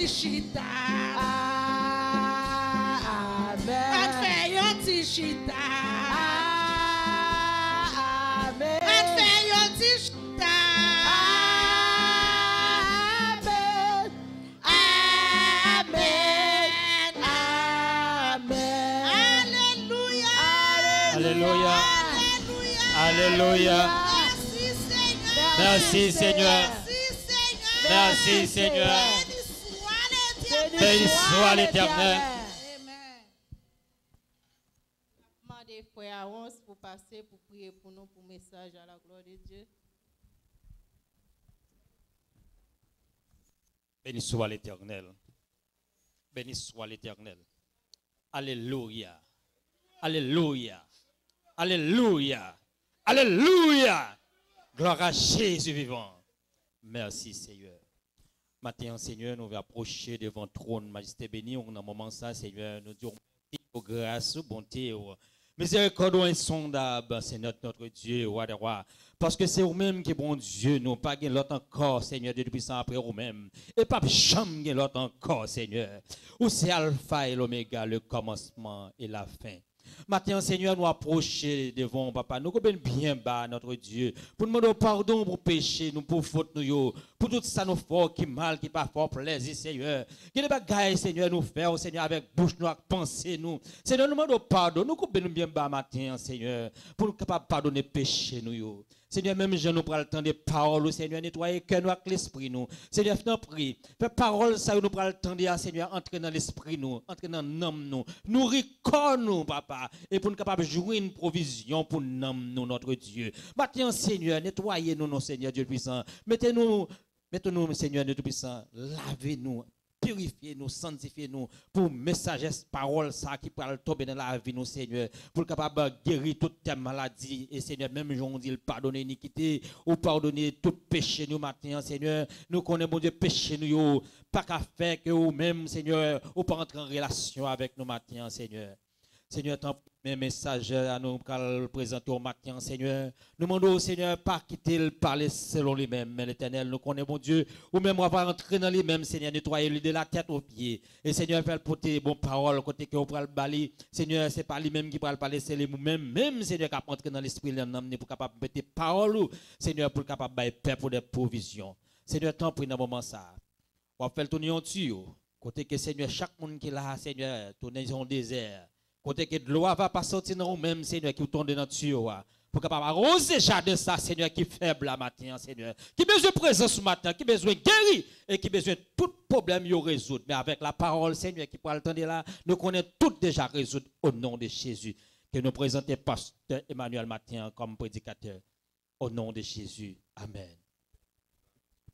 Chita. Amen. On fait yon ti chita. Amen. On fait yon ti chita. Amen. Amen. Amen. Alléluia. Alléluia. Merci Seigneur. Merci Seigneur. Béni soit l'Éternel. Demandez frère Aaron pour passer, pour prier pour nous, pour message à la gloire de Dieu. Béni soit l'Éternel. Béni soit l'Éternel. Alléluia. Alléluia. Alléluia. Alléluia. Gloire à Jésus vivant. Merci Seigneur. Maintenant, Seigneur, nous allons approcher devant le trône, Majesté bénie. On a un moment ça, Seigneur, nous disons grâce, bonté, miséricorde insondable, c'est notre Dieu, roi des rois. Parce que c'est vous-même qui est bon Dieu, nous pas l'autre encore, Seigneur, Dieu puissant après vous-même. Et pas jamais l'autre encore, Seigneur. Où c'est Alpha et l'Oméga, le commencement et la fin. Maintenant, Seigneur, nous approcher devant Papa. Nous connaissons bien bas notre Dieu. Pour nous demander pardon pour péché, nous pour faute, nous, pour tout ça, nous fort, qui mal, qui pas fort, plaisir, Seigneur. Que les bagailles, Seigneur, nous faire, Seigneur, avec bouche, nous, avec pensée, nous. Seigneur, nous demandons pardon. Nous connaissons bien bas matin, Seigneur, pour nous capables de pardonner péché, nous. Seigneur, même je nous prends le temps des paroles, Seigneur, nettoyer cœur nous avec l'esprit, nous. Seigneur, fais-nous prier. Fais parole, ça, nous prend le temps de, Seigneur, entrer dans l'esprit, nous, entrer dans l'âme, nous. Nourrir nous, Papa, et pour nous capables de jouer une provision pour nous, notre Dieu. Maintenant, Seigneur, nettoyez-nous, nos Seigneur, Dieu puissant. Mettez-nous, Seigneur, Dieu puissant, lavez-nous. Purifiez-nous, sanctifiez-nous pour messager parole ça qui peut tomber dans la vie nous Seigneur pour capable de guérir toute ta maladie et Seigneur même on dit pardonner l'iniquité ou pardonner tout péché nous matin Seigneur nous connaissons mon Dieu péché nous pas qu'à faire que ou même Seigneur ou pas entrer en relation avec nous matin Seigneur. Seigneur, tant mes messages à nous présenter au matin, Seigneur. Nous demandons au Seigneur, pas quitter le parler selon lui-même, mais l'Éternel, nous connaissons, mon Dieu, ou même on va entrer dans lui-même, Seigneur, nettoyer lui de la tête aux pieds. Et Seigneur, faire porter bonnes paroles, côté que vous pourrez le balayer. Seigneur, c'est pas lui-même qui pourra le parler, c'est lui-même, même Seigneur, qui a entré dans l'esprit, l'amener pour capable de mettre parole, Seigneur, pour capable de faire pour des provisions. Seigneur, tant pis dans le moment ça. On va faire tourner en dessus, côté que Seigneur, chaque monde qui est là, Seigneur, tourner dans le désert. Côté que de l'eau va pas sortir dans nous-mêmes, Seigneur, qui tombe dans notre tuyau. Pour capable arroser jardin ça, Seigneur, qui est faible la matin, Seigneur. Qui a besoin de présence ce matin, qui a besoin de guérir et qui a besoin de tout problème de résoudre. Mais avec la parole, Seigneur, qui pourra le temps là, nous connaissons tout déjà résoudre au nom de Jésus. Que nous présentons Pasteur Emmanuel matin comme prédicateur. Au nom de Jésus. Amen.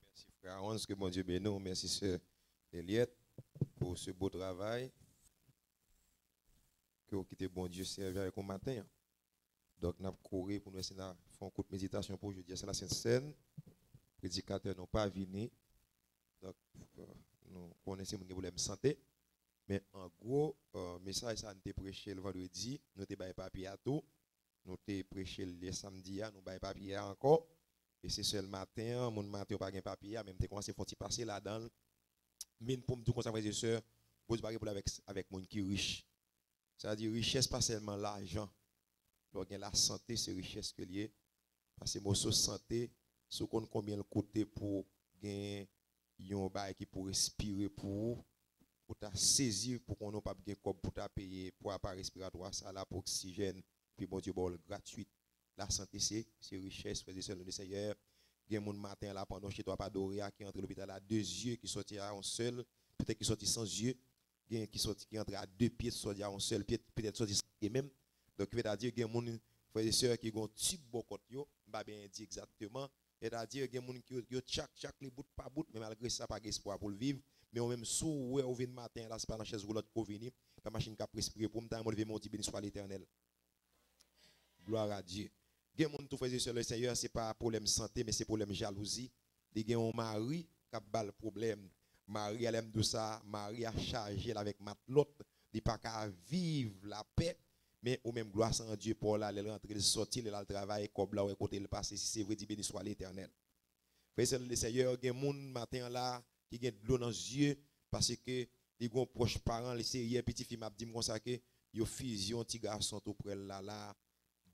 Merci frère Hans, que mon Dieu bénisse. Merci sœur Eliette pour ce beau travail. Que vous quittez bon Dieu servir avec au matin. Donc, nous avons couru pour nous essayer de faire un coup de méditation pour aujourd'hui. C'est la Sainte Seine. Les prédicateurs n'ont pas venu. Donc, nous connaissons mon problème de santé. Mais en gros, message, ça, nous avons prêché le vendredi. Nous avons papier à tout. Nous avons prêché le samedi. Nous avons papier encore. Et c'est seul matin. Mon matin, pas de papier. Même si commencé à passer là-dedans. Mais pour me dire comme ça, frères et sœurs, vous ne pouvez pas avec les gens qui sont riches. C'est-à-dire, richesse, pas seulement l'argent. Donc, la santé, c'est richesse que lié. Parce que moi, sur santé, ce qu'on combien le côté pour gagner un bail qui pour respirer pour ta saisir pour qu'on n'ait pas de corps pour ta payer pour appareil respiratoire, ça là pour oxygène, puis bon Dieu, bon, gratuit. La santé, c'est richesse, frères et sœurs, le Seigneur. Il y a un matin là, pendant chez toi, pas doré, qui entre à l'hôpital à 2 yeux, qui sortit à un seul, peut-être qui sortit sans yeux. Qui entre à 2 pieds, soit à un seul pied, peut-être sorti et même. Donc, c'est-à-dire qu'il y a des gens, frères et sœurs, qui ont un petit bocot, pas bien dit exactement. C'est-à-dire qu'il y a des gens qui ont chaque les bout par bout, mais malgré ça, pas d'espoir pour le vivre. Mais on même sous, ouais, au matin, là, c'est pas dans la chaise roulante pour venir, la machine qui a respirer pour me dire, moi, mon Dieu, béni soit l'Éternel. Gloire à Dieu. Il y a des gens, frères et sœurs, le Seigneur, ce n'est pas un problème de santé, mais c'est un problème de jalousie. Il y a un mari qui a le problème. Marie, elle aime tout ça. Marie a chargé avec l'autre. Il n'y a pas qu'à vivre la paix. Mais au même gloire sans Dieu, pour là, elle rentre, elle sort, elle a le travail, comme là, côté le passé. Si c'est vrai, dit béni soit l'Éternel. Frère, le Seigneur, il y a des gens matin là qui ont de l'eau dans les yeux parce que les grands proches parents, les séries, petits filles, m'a dit comme ça que ils fusion, petit garçon tout près là.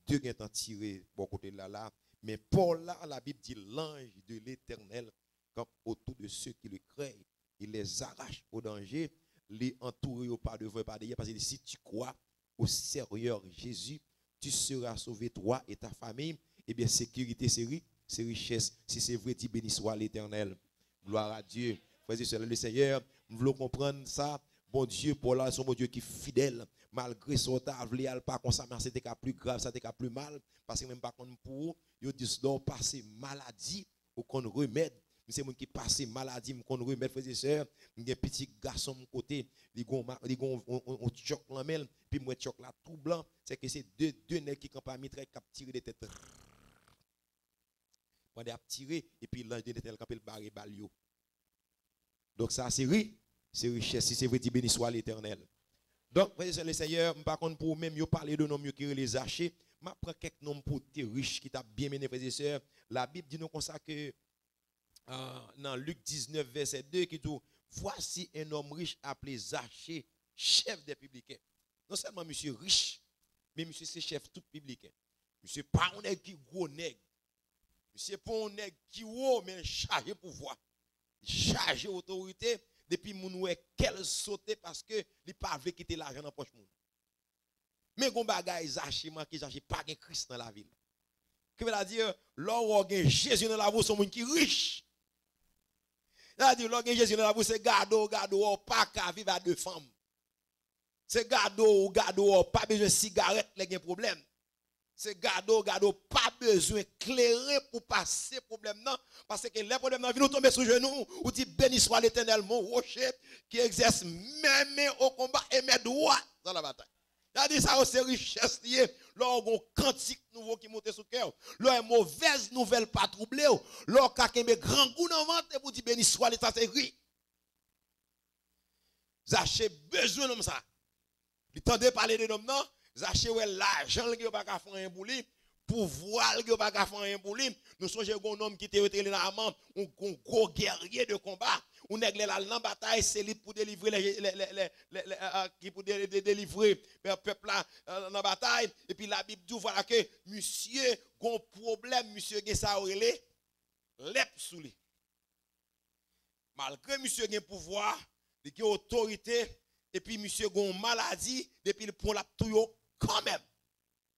Deux qui ont tiré pour côté là. Mais pour là, la Bible dit l'ange de l'Éternel, comme autour de ceux qui le craignent. Il les arrache au danger, les entoure au pas de vent, pas de parce que si tu crois au Seigneur Jésus, tu seras sauvé, toi et ta famille. Eh bien, sécurité, c'est richesse. Si c'est vrai, tu bénis soit l'Éternel. Gloire à Dieu. Frères et sœurs, le Seigneur, nous voulons comprendre ça. Bon Dieu, pour là, son bon Dieu qui est fidèle. Malgré son taf, il a pas comme ça, mais c'était plus grave, c'était plus mal. Parce que même pas qu'on pour, il dit donc passer maladie ou qu'on remède. C'est moi qui passe maladie, qu'on remède, frères et sœurs. Il y a un petit garçon de mon côté, il on choc la main, puis moi choc là tout blanc. C'est que c'est deux nègres qui campent à mitraille, qui tirent des têtes. On a tiré, et puis l'ange de l'Éternel campé le barré balio. Donc ça, c'est richesse. Si c'est vrai, tu bénis soit l'Éternel. Donc, frères et sœurs, le Seigneur, par contre, pour même parler de noms qui les achés, je prends quelques noms pour tes riches qui t'a bien mené, frères et sœurs. La Bible dit nous comme ça que dans Luc 19, verset 2, qui dit voici un homme riche appelé Zachée, chef des publicains. Non seulement monsieur riche, mais monsieur c'est chef tout publicain. Monsieur pas un nègre qui gros nègre. Monsieur pas un nègre qui haut, mais chargé pouvoir. Chargé autorité. Depuis moun ouais qu'elle sauter parce que il pas veut quitter l'argent dans poche moun. Mais gon bagay Zachée manqué Zachée pas gen Christ dans la ville. Que veut dire l'or gen Jésus dans la vie son moun qui riche. Ça dit l'or gen Jésus dans la vie c'est gado pas qu'à vivre à deux femmes. C'est gado pas besoin de cigarette les gen problème. C'est gado pas besoin éclairer pour passer problème non parce que les problèmes non viennent tomber sur genou ou dit béni soit l'Éternel mon rocher qui exerce même main au combat et mes droits dans la bataille. Ça dit ça c'est richesse liée là on cantique nouveau qui monte sur cœur là une mauvaise nouvelle pas troublé là ka kembe grand goût dans ventre pour dire béni soit l'État c'est gris. Zachée besoin comme ça. Il tendait parler de nom non Zachée ouais l'argent qui pas ka faire un bouli pouvoir qui pas ka faire un bouli nous songe un homme qui était retiré dans la un gros guerrier de combat on nèg la dans bataille c'est lui pour délivrer les qui pour délivrer le peuple là dans bataille et puis la Bible dit voilà que monsieur gon problème monsieur gen ça relé lep sous lui malgré monsieur gen pouvoir il gen autorité et puis monsieur gon maladie depuis il prend la tout quand même.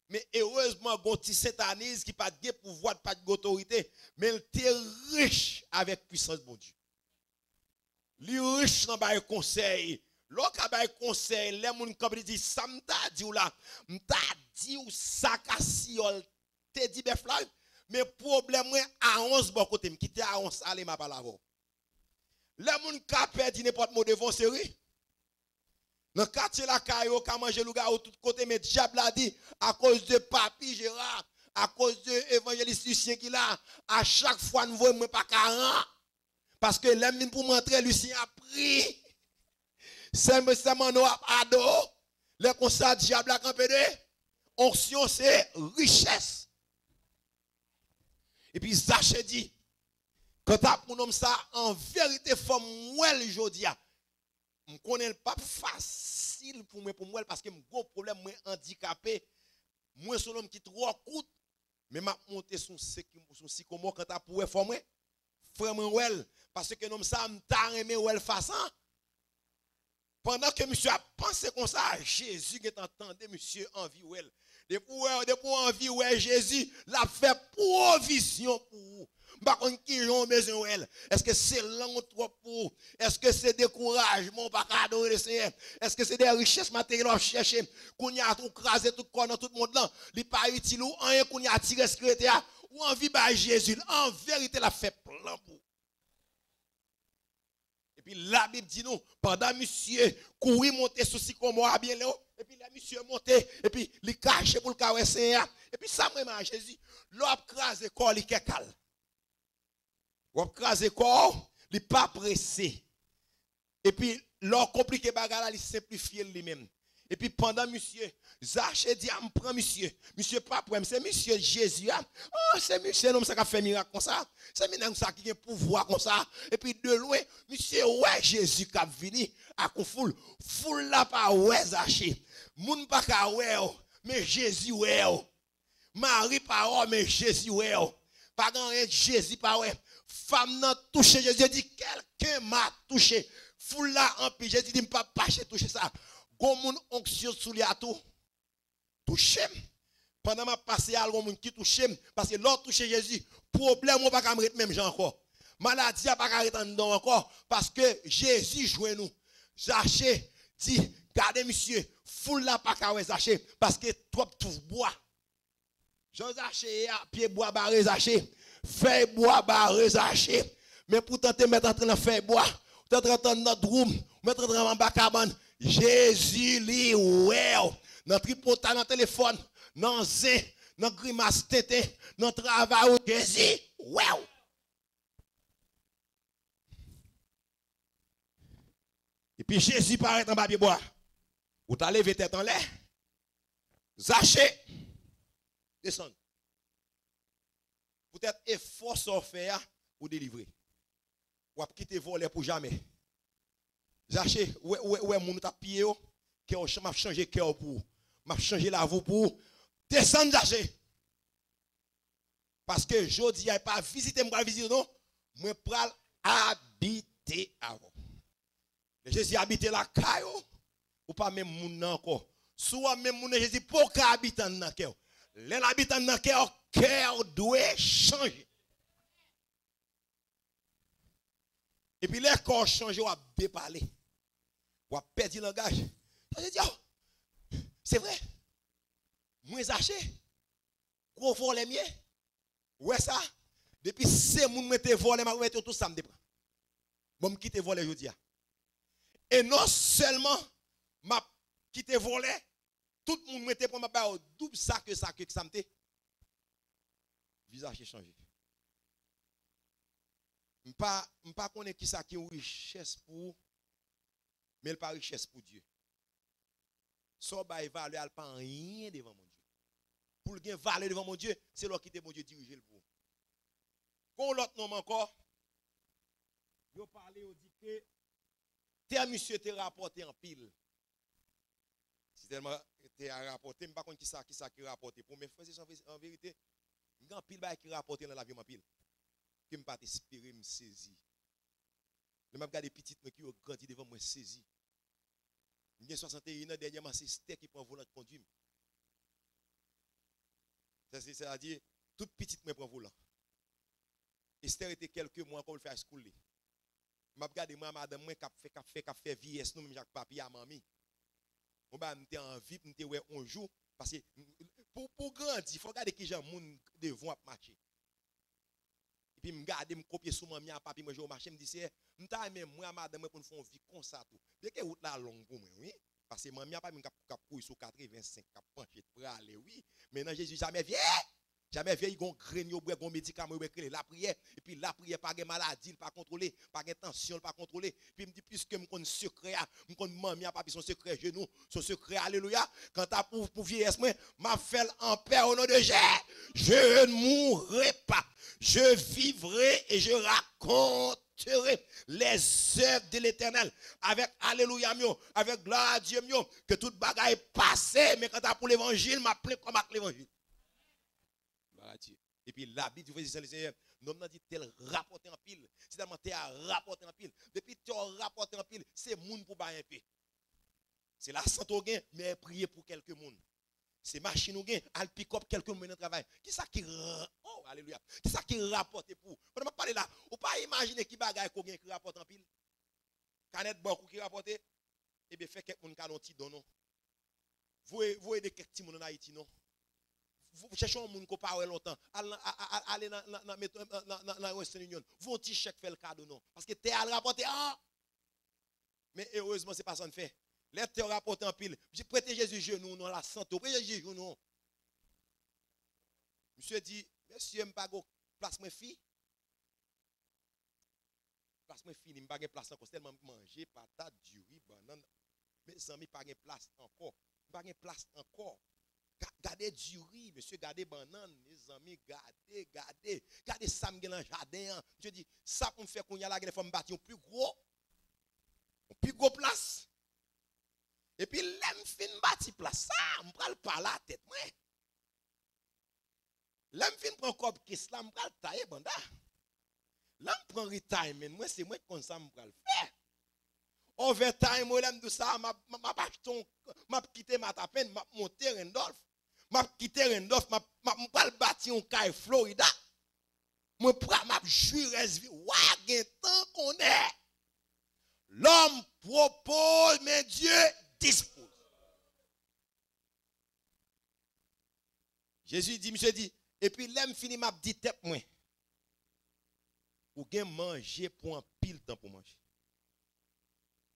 Mais heureusement, gon ti satanisme qui pas de pouvoir, pas d'autorité, mais il était riche avec puissance de Dieu. Li riche dans bail conseil. L'autre bail conseil, les gens qui dit ça m'ta dit ou là, m'ta dit ou ça cassiol te dit bœuf là, mais problème moi à 11 bon côté, quitter à 11 aller ma parole. Les gens qui perdu n'importe mot devant série. Dans le quartier la caillou, qui a mangé le gars de tous côtés, mais diable a dit, à cause de Papi Gérard, à cause de l'évangéliste Lucien qui là, à chaque fois nous voyons pas 40. Parce que l'homme pour montrer, Lucien a pris. C'est mon ado. Le constat diable a campé de. Onction, c'est richesse. Et puis Zachée dit, quand tu as pour nous ça, en vérité, faut moi le jodi. Je ne connais pas facile pour moi parce que j'ai un gros problème, moi handicapé. Moi, son homme qui trop coûte, mais je monte sur sycomore quand tu pour faire moi. Frère moi, parce que nous sommes aimé ou façon. Pendant que monsieur a pensé comme ça, Jésus est entendu, monsieur envie ou elle. Depuis envie ou Jésus l'a fait provision pour vous. Est-ce que c'est long trop pour? Est-ce que c'est découragement par adorer le Seigneur? Est-ce que c'est des richesses matérielles à chercher? Qu'on y a tout crasé tout corps dans tout le monde là, il pas utile ou rien qu'on y a tiré secrétaire ou envie par Jésus. En vérité, l'a fait plan pour. Et puis la Bible dit nous, pendant monsieur courir monter sous sycomore bien là, et puis là monsieur monter et puis il caché pour le carré Seigneur. Et puis ça vraiment Jésus, l'op crasé corps il calme. Ou crasé corps, il pas pressé. Et puis l'or compliqué bagarre il simplifier lui-même. Et puis pendant monsieur Zachée dit me prend monsieur pas pour c'est monsieur Jésus. Oh c'est monsieur homme ça qui fait miracle comme ça. C'est monsieur ça qui a pouvoir comme ça. Et puis de loin monsieur ouais Jésus qui venu à foule là pas ouais Zachée. Moun pas ka ouais mais Jésus ouais. Marie pas ouais mais Jésus ouais. Pas grand Jésus pas ouais. Femme n'a touché Jésus dit quelqu'un m'a touché. Foule là en puis Jésus dit pas toucher ça. Gon moun onction sous li a tout touché pendant ma passé à l'homme qui touche parce que l'autre touche Jésus, problème on pas qu'à même gens encore. Maladie a pas qu'à rester encore parce que Jésus joue nous. Zaché dit, gardez monsieur, foule la pas qu'à Zaché parce que trop tout bois. Jean Zaché à pied bois barré Zaché, fait bois barré Zaché. Mais pour tenter mettre en train de faire bois, tenter dans notre room, mettre en bas cabane, Jésus li well. Dans tripotage dans téléphone, dans zin, dans grimace tété, dans travail Jésus well. Et puis Jésus paraît en bas de bois. Ou t'as levé tête en l'air. Zaché. Descend. Peut-être effort sans faire pour délivrer. Ou quitter voler pour jamais. Zaché, ouais, mon t'a pied, que m'a changé cœur pour. M'a changé la voix pour. Descendre Zaché. Parce que je dis, il pas visiter, moi visiter, non. Moi, pral habiter avant. Jésus habite la caille ou pas même moun encore. Soit même moun Jésus pour habiter dans cœur. Les habitants dans cœur doit changer. Et puis les corps changent ou a déparler. Ou a perdre le langage. Ça veut dire c'est vrai. Moi zaché. Gros voler mieux. Ouais ça. Depuis ces moun mette voler m'a mettre tout ça me dépend. Bon me quitter voler jodi a. Et non seulement m'a quitté voler, tout le monde mettait pour ma part double ça que ça me visage changé. M'pas connaît qui ça qui est richesse pour mais pas richesse pour Dieu. So ba valeur pas rien devant mon Dieu. Pour le gain valeur devant mon Dieu, c'est là qui te mon Dieu diriger le pour. Quand l'autre nom encore, yo parler au dit que tes monsieur te rapporté en pile. Si tellement te rapporté, je ne sais pas qui ça qui rapporté. Pour mes frères, en vérité, grand pile qui rapporté dans la vie en pile. Qui me pas espérer me saisir. Je m'a regardé petit qui ont grandi devant moi saisi. J'ai 61 ans dernièrement c'est Stère qui prend volant de conduire. C'est-à-dire toute petite moi prend volant. Esther était quelques mois quand il fait school. Je regarde moi madame moi qui fait vieillesse nous même Jacques papier à mamie. On va m'était en vie m'était ouais un jour parce que pour grandir, il faut regarder qui gens monde devant marcher. Et puis me garder me copier sur mamie à papier moi je au marché me dit c'est m'ta même moi madame pour nous faire vie comme ça tout. Bien que route la longue pour moi oui parce que mamie a pas même cap courir sur 85 cap pencher pour aller oui. Maintenant Jésus jamais vient. Jamais vieille gon grigno boire gon médicament la prière et puis la prière pas de maladie pas contrôler pas de tension pas contrôler puis me dit puisque me connais secret me connais mamie a pas son secret genou son secret alléluia quand ta pour vieillesse moi m'a fait en paix au nom de Jésus je ne mourrai pas je vivrai et je raconterai les œuvres de l'Éternel avec alléluia mio avec gloire à Dieu mio que toute bagaille est passée mais quand ta pour l'évangile m'a plein comme avec l'évangile. Et puis l'habit du Seigneur, nous avons dit tel rapporter en pile. Si tu as rapporté en pile, depuis tu as rapporté en pile, c'est moun pour bailler un peu. C'est la santé au gain, mais prier pour quelques moun. C'est machine au gain, al pick up quelques moun dans le travail. Qui ça qui oh alléluia. Qui ça qui rapporte pour? On va parler là, ou pas imaginer qui bagaille qu'on gain qui rapporte en pile. Canette beaucoup qui rapporte et bien fait quelques moun qui ont ti don non. Vous aider quelques petits moun en Haïti non. Vous cherchez un monde qui parle longtemps, allez dans la Western Union, vous petit chèque fait le cadeau non parce que tu as rapporté mais heureusement c'est pas ça qu'on fait. Les te rapporté en pile. J'ai prêté Jésus genou non la santé, prêté Jésus genou non. Monsieur dit, monsieur me pas place moi fille. Place moi fini, me pas place encore tellement manger patate, du riz, banane. Mes amis pas place encore. Pas place encore. Gardez du riz, monsieur, gardez banane, mes amis, gardez ça dans le jardin. Je dis, ça pour me faire qu'on y a la faut me bâtir un plus gros place. Et puis, l'aime fin bâtir place, ça, me pral pas la tête, moi. L'aime fin prend comme qu'est-ce là, me pral tailler, banda. L'aime prend retirement, moi, c'est moi comme ça, me pral faire. Overtime, moi, l'aime de ça, m'a quitté ma tapenne, m'a monté Randolph. m'a quitté Randolph, m'a pas le bâti en caille Florida. Moi prends m'a jure vie. Wa gen temps qu'on est. L'homme propose mais Dieu dispose. Jésus dit, monsieur dit, et puis l'aime fini m'a dit tête moi. Ou gen manger pour un pile temps pour manger.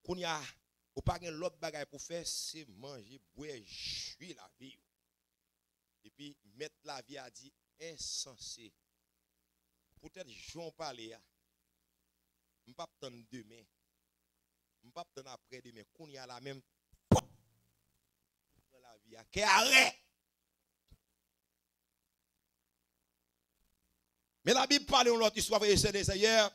Qu'on y a ou pas gen l'autre bagaille pour faire c'est manger, boire, jouir la vie. Et puis mettre la vie a dit insensé. Peut-être j'en parler on pas attendre demain. On pas attendre après demain qu'on y a la même dans la vie qui arrête. Mais la Bible parle de l'autre histoire, frère et sœurs, hier.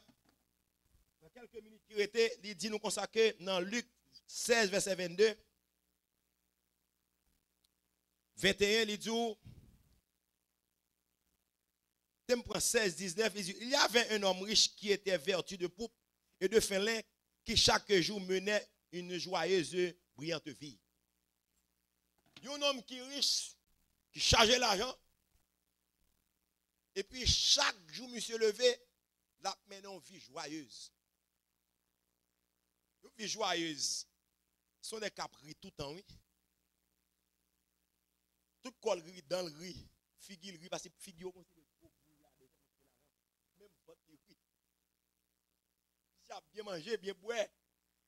Dans quelques minutes qui étaient, il dit nous consacrer dans Luc 16, verset 22. 21, il dit, thème 16, 19, il dit, il y avait un homme riche qui était vertu de poupe et de fin qui chaque jour menait une joyeuse, brillante vie. Il y a un homme qui est riche, qui chargeait l'argent. Et puis chaque jour, monsieur levé, là maintenant une vie joyeuse. Une vie joyeuse. Ce sont des capris tout le temps, oui. Tout col riz dans le riz, figue riz, parce que figue au conseil de gros bruit là, même votre riz. Monsieur a bien mangé, bien boire.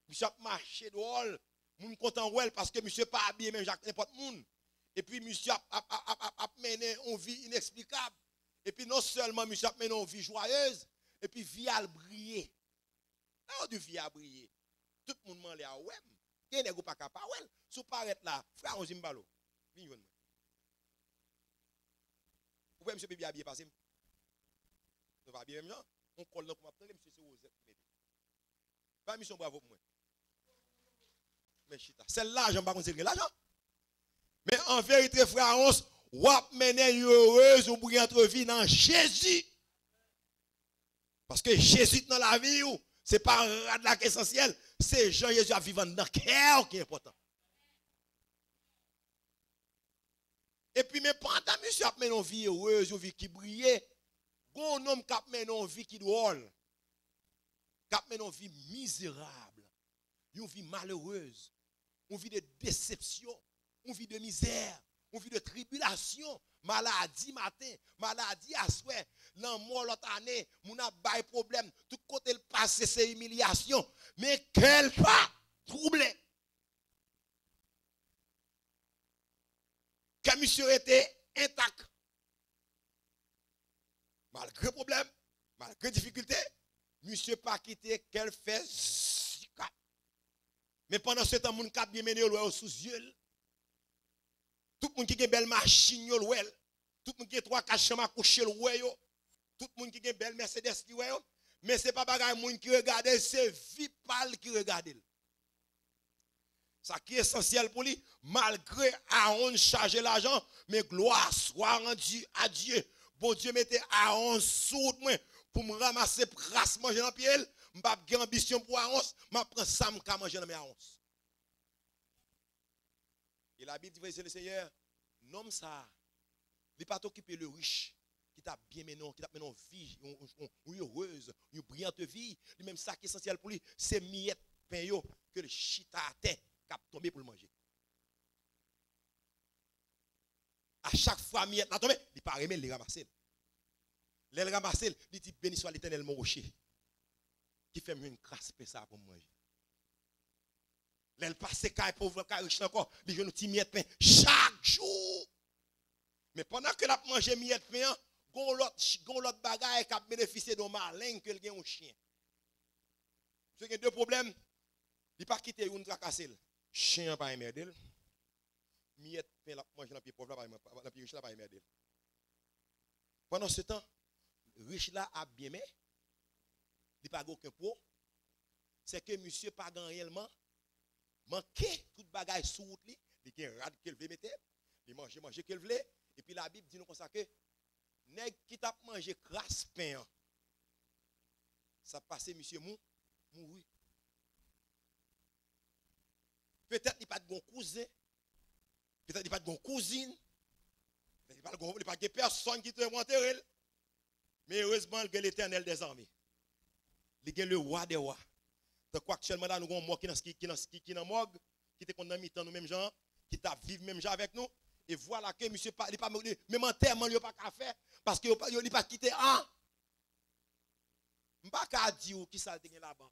Monsieur a marché dehors. Moun content ouel parce que monsieur pas habillé même Jacques n'importe moun. Et puis monsieur a mené une vie inexplicable. Et puis non seulement monsieur a mené une vie joyeuse, et puis vie a brillé. Là du vie a brillé. Tout le monde m'en a ouais. Qui n'est pas capable ouais. Sous paraît là, frère on zimbalo. Viens joindre. Vous voyez monsieur bébé habillé passer. On va bien même gens. On colle là pour m'attendre monsieur c'est Rosette. Pas mission bravo pour moi. Mais chita, c'est l'argent pas considérer l'argent. Mais en vérité frère Ons, ou mener une heureuse ou brillante vie dans Jésus. Parce que Jésus dans la vie, ce n'est pas un là qui est essentiel, c'est Jean Jésus à vivre dans le cœur qui est important. Et puis, mais pendant que monsieur a mené une vie heureuse, une vie qui brille, un homme qui a mené une vie qui drôle, qui a mené une vie misérable, une vie malheureuse, une vie de déception, une vie de misère. On vit de tribulation, maladie matin, maladie à souhait, l'amour l'autre année, mon a bail problème, tout côté le passé c'est humiliation, mais quel pas troublé. Que monsieur était intact. Malgré problème, malgré difficulté, monsieur pas quitté qu'elle fait zika. Mais pendant ce temps, mon cap bien mené sous yeux. Tout le monde qui a une belle machine, tout le monde qui a 3-4 chambres à coucher, tout le monde qui a une belle Mercedes, mais ce n'est pas le monde qui regarde, c'est Vipal qui regarde. Ça qui est essentiel pour lui, malgré Aaron charger l'argent, mais gloire soit rendue à Dieu. Bon Dieu mettez Aaron sous moi pour me ramasser prasse manger dans pied. Je n'ai pas d'ambition pour Aaron, je prends ça pour manger dans mes Aaron. Et la Bible dit, le Seigneur, nomme ça. Il n'est pas t'occuper le riche, qui t'a bien mené, qui t'a mené une vie, une heureuse, une brillante vie. Lui-même, ça qui est essentiel pour lui, c'est miette pain que le chita à terre qui a tombé pour le manger. À chaque fois, miette n'a tombé, il n'est pas remis, il ramasser. Il ramasser, il dit, béni soit l'Éternel, mon rocher, qui fait une crasse ça pour manger. Elle passe caille pauvre, caille riche encore, les jeunes petits miettes pain chaque jour. Mais pendant que la mange miettes pain, gon l'autre bagaille qui a bénéficié d'un malin que le gagne un chien. Ce qui a deux problèmes, il pas quitter une tracasser. Chien pas aimer miette pain la manger dans pied pauvre là pas pied riche là pas aimer. Pendant ce temps, riche là a bien mais il pas aucun pot. C'est que monsieur pas réellement manquer toute bagaille sous route li, il gen rad qu'elle veut mettre, il manger qu'elle veut et puis la Bible dit nous comme ça que nèg qui t'a manger crasse pain ça passé monsieur mouri. Peut-être il pas de bon cousin, peut-être il pas de bon cousine, Il n'y a pas de personne qui te monter. Mais heureusement, il y a l'Éternel des armées. Il y a le roi des rois. Donc, actuellement, nous avons un mort qui est dans morgue, qui est condamné dans nous mêmes gens, qui t'a vivre même gens avec nous. Et voilà que monsieur pas même enterrement il pas qu'à faire parce que il pas quitté un. M'pas qu'à dire qui ça te là-bas.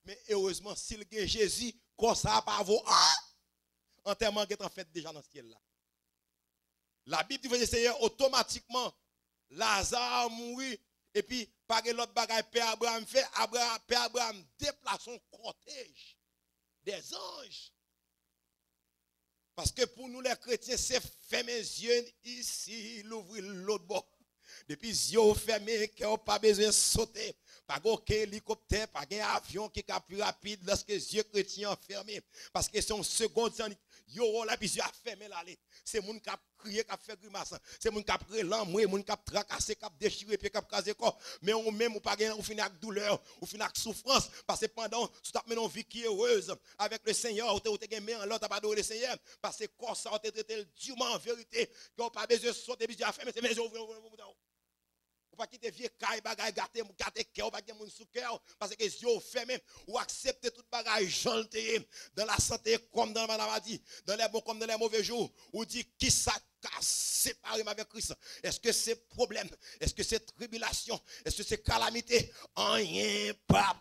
Mais heureusement s'il gagne Jésus comme ça pas vaut un. Enterrement est en fait déjà dans ce ciel là. La Bible dit que automatiquement Lazare mourut et puis par l'autre bagaille Père Abraham fait Père Abraham déplace son cortège des anges. Parce que pour nous les chrétiens, c'est fermer les yeux ici, l'ouvrir l'autre bord. Depuis les yeux fermés, qui n'ont pas besoin de sauter. Pas aucun hélicoptère, pas un avion qui est plus rapide lorsque les yeux chrétiens sont fermés. Parce que c'est une seconde, yo là, puis les yeux fermés là. C'est moun qui a crié, qui a fait grimace. C'est moun qui a pris l'amoué, moun qui a tracassé, qui a déchiré, puis qui a crasé corps. Mais on même, ou pas gagné, ou finit avec douleur, ou finit avec souffrance. Parce que pendant, tu as mené une vie qui est heureuse avec le Seigneur, ou tu as gagné en l'autre, tu as pas le Seigneur. Parce que corps ça, tu as traité durement en vérité, qui n'ont pas besoin de sauter, puis à fermer, c'est mes yeux ouverts. Ou pas quitter vieux caille bagaille gâter cœur pas gen moun sous cœur parce que les yeux fermés ou accepter toute bagaille janté dans la santé comme dans la maladie dans les bons comme dans les mauvais jours ou dit qui ça séparé avec Christ. Est-ce que c'est problème? Est-ce que c'est tribulation? Est-ce que c'est calamité? Rien pas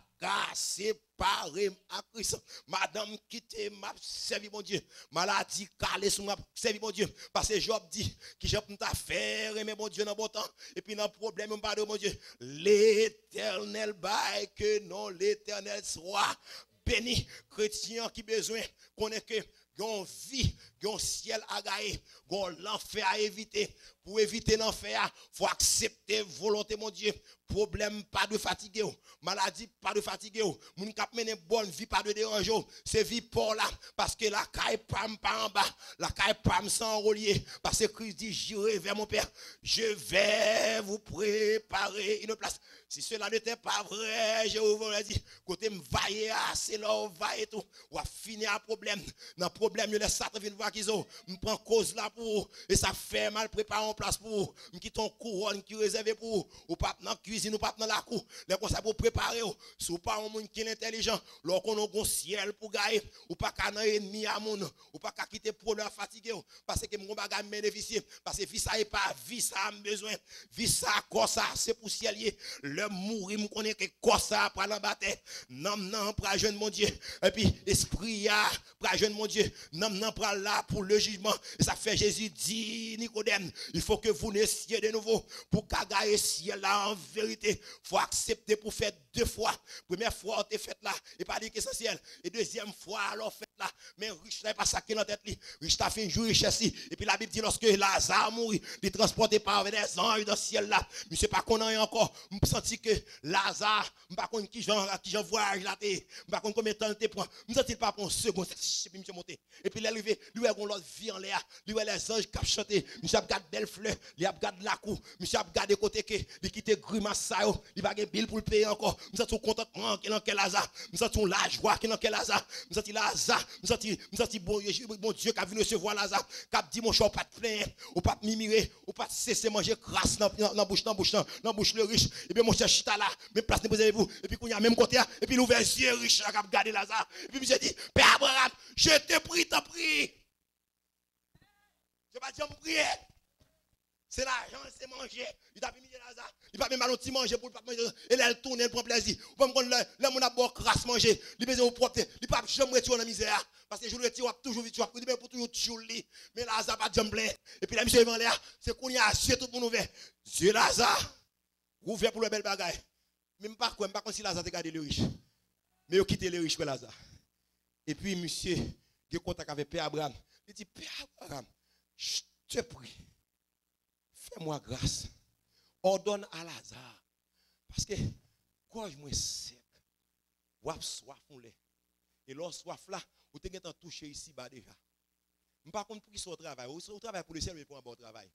séparé à Christ. Madame quitte m'a servi mon Dieu. Maladie calée sur m'a servi mon Dieu. Parce que Job dit que Job t'a fait aimer mon Dieu dans bon temps et puis dans problème pas de mon Dieu. L'Éternel bail que non l'Éternel soit béni. Chrétien qui besoin connaît que gon vie, gon ciel à gagner, gon l'enfer à éviter. Pour éviter l'enfer, faut accepter volonté mon Dieu. Problème pas de fatigué, maladie pas de fatigué, moun k'ap mener bonne vie pas de déranger, c'est vie pour là parce que la caille pam pas en bas, la caille pam sans relier parce que Christ dit j'irai vers mon Père, je vais vous préparer une place. Si cela n'était pas vrai, je vous aurais dit côté m'vailler c'est là va et tout, ou a fini un problème, dans problème le Satan vient voir qu'ils ont, me prend cause là pour et ça fait mal préparer en place pour, me quitte ton couronne qui réservé pour ou pas dans cuisine ou pas dans la cour, les comme ça pour préparer si ou pas un monde qui est intelligent, lorsqu'on a un ciel pour gagner ou pas qu'un ennemi à monde ou pas qu'à quitter problème fatigué parce que mon bagage bénéficier parce que vie ça est pas vie ça a besoin, vie ça quoi ça c'est pour cielier, le mourir me connaît que quoi ça pour l'embattre, non pour jeune mon Dieu et puis esprit a pour jeune mon Dieu, non pour là pour le jugement et ça fait Jésus dit Nicodème, il faut que vous naissiez de nouveau pour gagner ciel là en vérité. Il faut accepter pour faire deux fois. Première fois, on fait là, et pas dire qu'essentiel. Et deuxième fois, alors fait là. Mais riche n'est pas ça qui est dans la tête. Riche t'a fait une jour richesse. Et puis la Bible dit lorsque Lazare mourit, il transporté par des anges dans le ciel là. Mais c'est pas qu'on a encore. Je sens que Lazare, je ne sais pas qui j'en voyage là. Je ne sais pas combien de temps il prend. Je ne sens pas pour une seconde. Et puis monsieur monté. Et puis il est arrivé, lui a l'autre vie en l'air. Lui a les anges qui ont chanté. Monsieur a regardé belle fleur. Il a regardé la cour. Monsieur a regardé côté que il quitte grimace. Il va gagner bill pour le payer encore. Nous sommes contentement qui est dans quel hasard. Nous sommes la joie qui est dans quel hasard. Nous sommes Lazare. Nous sommes bon Dieu qui a vu recevoir Lazare. Qui a dit mon chat pas de plein, ou pas de mimirer, ou pas de cesser manger crasse dans bouche le riche. Et bien mon cher chita là, même place ne vous. Et puis qu'on y a même côté et puis l'ouvert yeux riche là qui a gardé Lazare. Et puis monsieur dit Père Abraham, je te prie, t'en prie. Je vais dire prier. C'est l'argent, c'est manger. Il t'a mis Lazare. Il va même aller manger pour pas manger. Et là, il tourne, il prend plaisir. Ou pas me prendre là, mon abord crasse manger. Il besoin de propre. Il pas jamais retourner dans la misère. Parce que je le retire, toujours vite, pour toujours tuer. Mais Lazare pas de plein. Et puis là, monsieur Evan là, c'est qu'on y a Dieu tout le monde ouvert. Dieu Lazare, ouvert pour le bel bagaille. Même pas quoi, même pas comme si Lazare te gardé les riches. Mais il a quitté les riches pour Lazare. Et puis, monsieur, il a contact avec Père Abraham. Il dit, Père Abraham, je te prie. Fais-moi grâce. Ordonne à Lazare. Parce que, gorge moi sec. Wap soif on lait. Et lorsque soif là, vous avez touché ici bas déjà. Par contre, pour qui soit au travail, vous travaillez pour le ciel, mais pour un bon travail.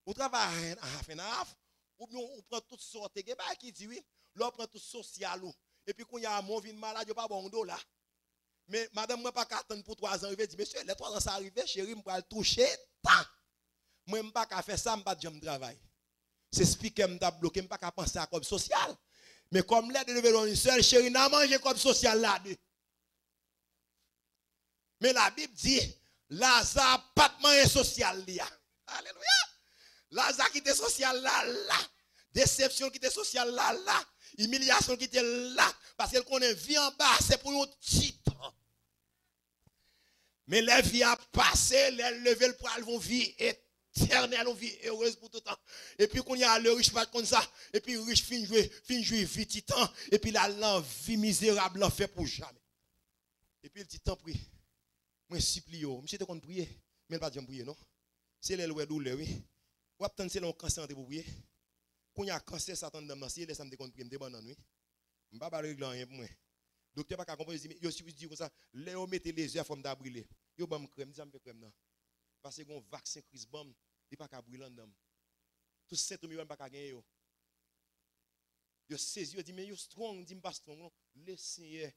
Vous travaillez à half and half, ou bien on prend toutes sortes de choses qui dit oui, l'on prend tout social. Et puis quand il y a un mauvais malade, il n'y a pas bon dos là. Mais madame, moi pas attendre pour 3 ans, je dis, monsieur, les 3 ans ça arrive, chérie, je vais le toucher. Moi, je ne peux pas faire ça, je ne peux pas de travail. C'est speaker qui m'a bloqué, je ne peux pas penser à comme social. Mais comme l'aide de lever une seule, chérie, n'a mangé comme social là. Mais la Bible dit, Lazare pas de manger social là. Alléluia. Lazare qui était social là, là. Déception qui était social là, là. Humiliation qui était là. Parce qu'elle connaît vie en bas, c'est pour un petit temps. Mais la vie a passé, les lever le poil vont vie éternelle, on vie heureuse pour tout le temps. Et puis qu'on y a le riche pas comme ça, et puis riche fin jouer vie titan, et puis la vie misérable l'en fait pour jamais. Et puis il dit tant prie. Moi supplie yo, monsieur te compte prier, mais pas jamais prier non. C'est les lois douleur oui. Ou attendre c'est le cancer pour prier. Qu'on y a cancer Satan dans si laisse me compte prier me bonne nuit. M'pa pas régler rien pour moi. Docteur pas comprendre yo si vous dit comme ça, les on mettez les yeux forme d'abrilé. Yo bam crème, ça me fait crème non. Parce que gon vaccin crise bombe, il pas ka brûler dedans. Tout symptômes yo pas ka gagner yo. Yo saisi yo dit mais yo strong, dit pas strong non. Laissez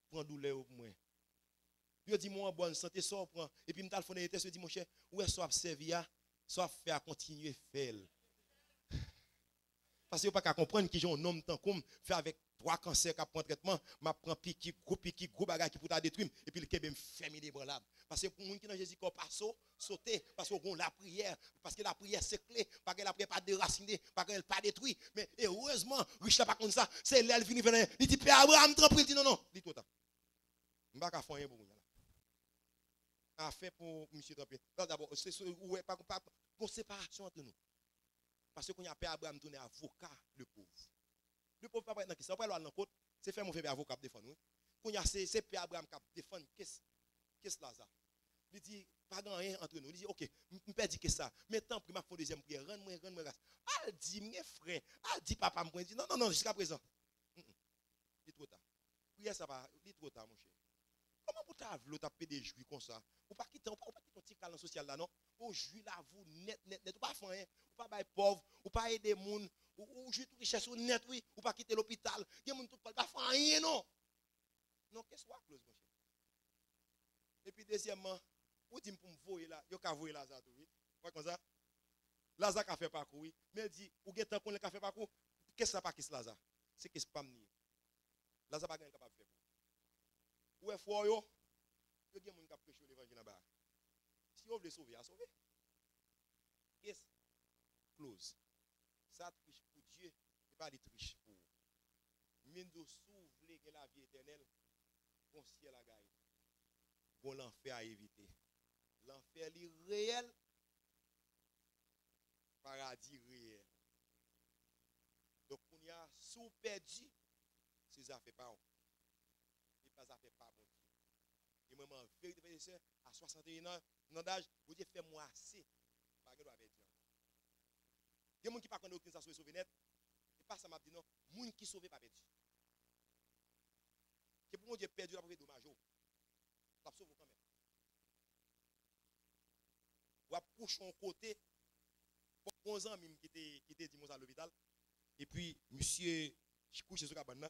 prendre douleur pour moi. Yo dit moi en bonne santé ça prend et puis m'ta fondé test dit mon cher, où est-ce soit servi a, soit faire continuer faire. Parce que yo pas ka comprendre qui un homme tant comme fait avec 3 cancers qui prend traitement, m'a prend piqui, gros bagage qui pour ta détruire et puis le kebe me fermer des branlables. Parce que pour moun qui dans Jésus corps pas sauter parce qu'on la prière, parce que la prière c'est clé, parce que la prière pas déraciner, parce qu'elle pas détruit, mais heureusement, riche pas comme ça, c'est l'aile vini venir, il dit Père Abraham tranquille, il dit non, dit tout ça. M'pa ka faire rien pour moun là. A fait pour monsieur Trapé. D'abord, c'est ouais pas une séparation entre nous. Parce que qu'on y a Père Abraham tourné avocat le pauvre. Le pauvre pas dans qui ça pas dans côte, c'est faire mon frère avocat défendre nous. Qu'on y a c'est Père Abraham qui défendre qu'est-ce Lazare. Il dit pas grand rien entre nous. Il dit OK, me perdit que ça. Maintenant pour m'a faire deuxième prière, rends-moi grâce. Al dit mes frères, al dit papa me dit non jusqu'à présent. Il trop tard. Prière ça va, il trop tard mon cher. Comment vous t'avez l'autre des jouis comme ça? Ou pas quitter ton petit calme social là non? Ou jouir là vous net, ou pas faire rien, ou pas bailler pauvre, ou pas aider moun, ou jouir toute richesse ou net oui, ou pas quitter l'hôpital. Il y a moun tout pas faire rien non. Non, qu'est-ce que close mon cher? Et puis deuxièmement, ou dit pour me voyer là, yo ka voyer Lazare oui. Pas comme ça. Lazare ka fait parcours oui, mais il dit ou getan qu'on le ka fait parcours, qu'est-ce ça pas qu'est-ce Lazare? C'est qu'est-ce pas me Lazare pas gagne capable faire. Ou est fort yo gen moun ka prêcher l'évangile là bas. Si vous voulez sauver, à sauver. Yes. Close. Ça triche pour Dieu, et pas des triches pour vous. Mindo s'ouvre que la vie éternelle, bon ciel à gagne. Bon l'enfer à éviter. L'enfer est réel. Paradis réel. Donc on y a sous perdu, c'est ça fait pas. Et pas ça fait pas bon Dieu. Et moi, en vérité, à 61 ans d'âge, vous dites, fais-moi assez. Pas que doit dire. Il y a des gens qui ne connaissent aucune sauver sauver net. Et pas ça m'a dit non. Les gens qui sauvent pas perdu. C'est pour mon Dieu perdu la dommage. Ça sauve quand même. Ou à coucher en côté. Pour 11 ans, qui était dimanche à l'hôpital. Et puis, monsieur, je couche sur le cabane.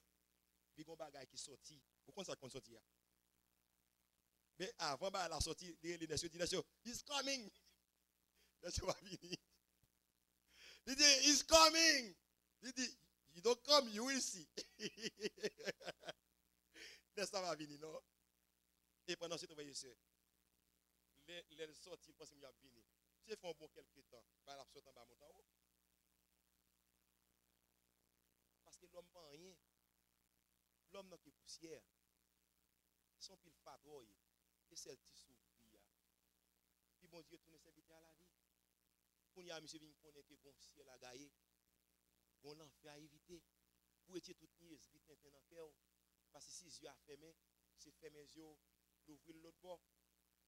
Puis, il y a un bagage qui sorti. Pourquoi ça compte sortir? Mais avant la sortie, les nations disent, he's coming. Nation va venir. Il dit, he's coming. Il dit, you don't come, you will see. Nation va venir, non? Et pendant ce temps, vous voyez, les sorties, ils pensent qu'il va venir. Si ils font bon quelques temps, bah, la sortie va monter en haut. Parce que l'homme pas rien. L'homme n'a que poussière. Son pile fatrouille. Et celle qui s'ouvre. Puis bon Dieu tourne serviteur à la vie. Quand il y a monsieur vient connaître que bon ciel a gagné. Bon l'enfer à éviter. Pour être toute niaise, vite dans le cœur. Parce que si les yeux sont fermés, c'est fermer les yeux, d'ouvrir l'autre bord.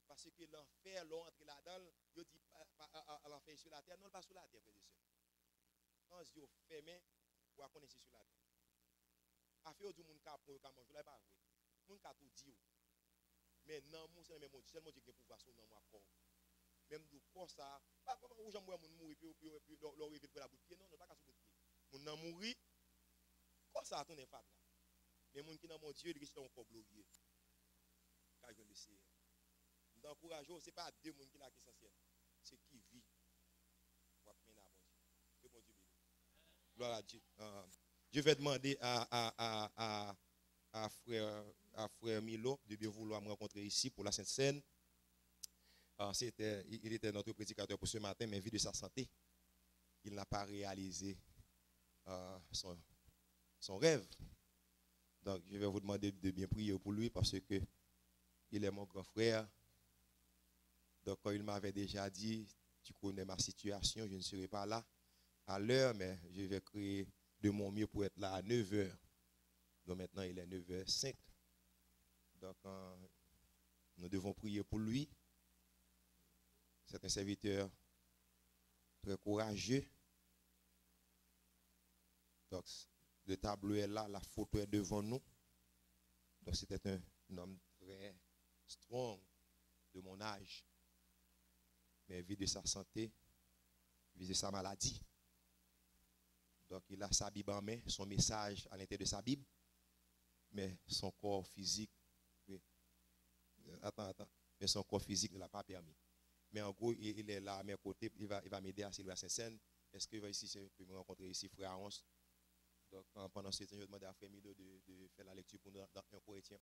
Parce que l'enfer, l'on entre là-dedans, il dit à l'enfer sur la terre, non pas sur la terre, frère et sœur. Quand les yeux fermés, vous connaissez sur la terre. Affaire du monde qui a pour manger, là pas vrai. Monde qui a tout dit. Mais non, c'est le même Dieu, seulement Dieu qui a pouvoir sur nous corps. Même du corps ça, pas comme où j'en vois mon mourir puis leur réveiller pour la bout de pied, non, pas qu'à sur bout de pied. Mon nan mourir, corps ça tourne fat là. Mais mon qui dans mon Dieu, il reste dans corps glorieux. Car je le sais. D'encourager, c'est pas deux monde qui là qui essentiel, c'est qui vit. Gloire à Dieu. Je vais demander à frère Milo de bien vouloir me rencontrer ici pour la Sainte Seine. Il était notre prédicateur pour ce matin, mais vu de sa santé, il n'a pas réalisé son rêve. Donc, je vais vous demander de bien prier pour lui parce que il est mon grand frère. Donc, quand il m'avait déjà dit, tu connais ma situation, je ne serai pas là à l'heure, mais je vais créer de mon mieux pour être là à 9h. Donc, maintenant, il est 9h05. Donc, nous devons prier pour lui. C'est un serviteur très courageux. Donc, le tableau est là, la photo est devant nous. Donc, c'était un homme très strong de mon âge, mais vu de sa santé, vu de sa maladie. Donc, il a sa Bible en main, son message à l'intérieur de sa Bible, mais son corps physique, mais son corps physique ne l'a pas permis. Mais en gros, il est là à mes côtés, il va m'aider à célébrer la Sainte-Seine. Est-ce qu'il va ici, peut me rencontrer ici, frère Aaron? Donc, pendant ce temps, je demande à frère Milo de faire la lecture pour nous dans 1 Corinthiens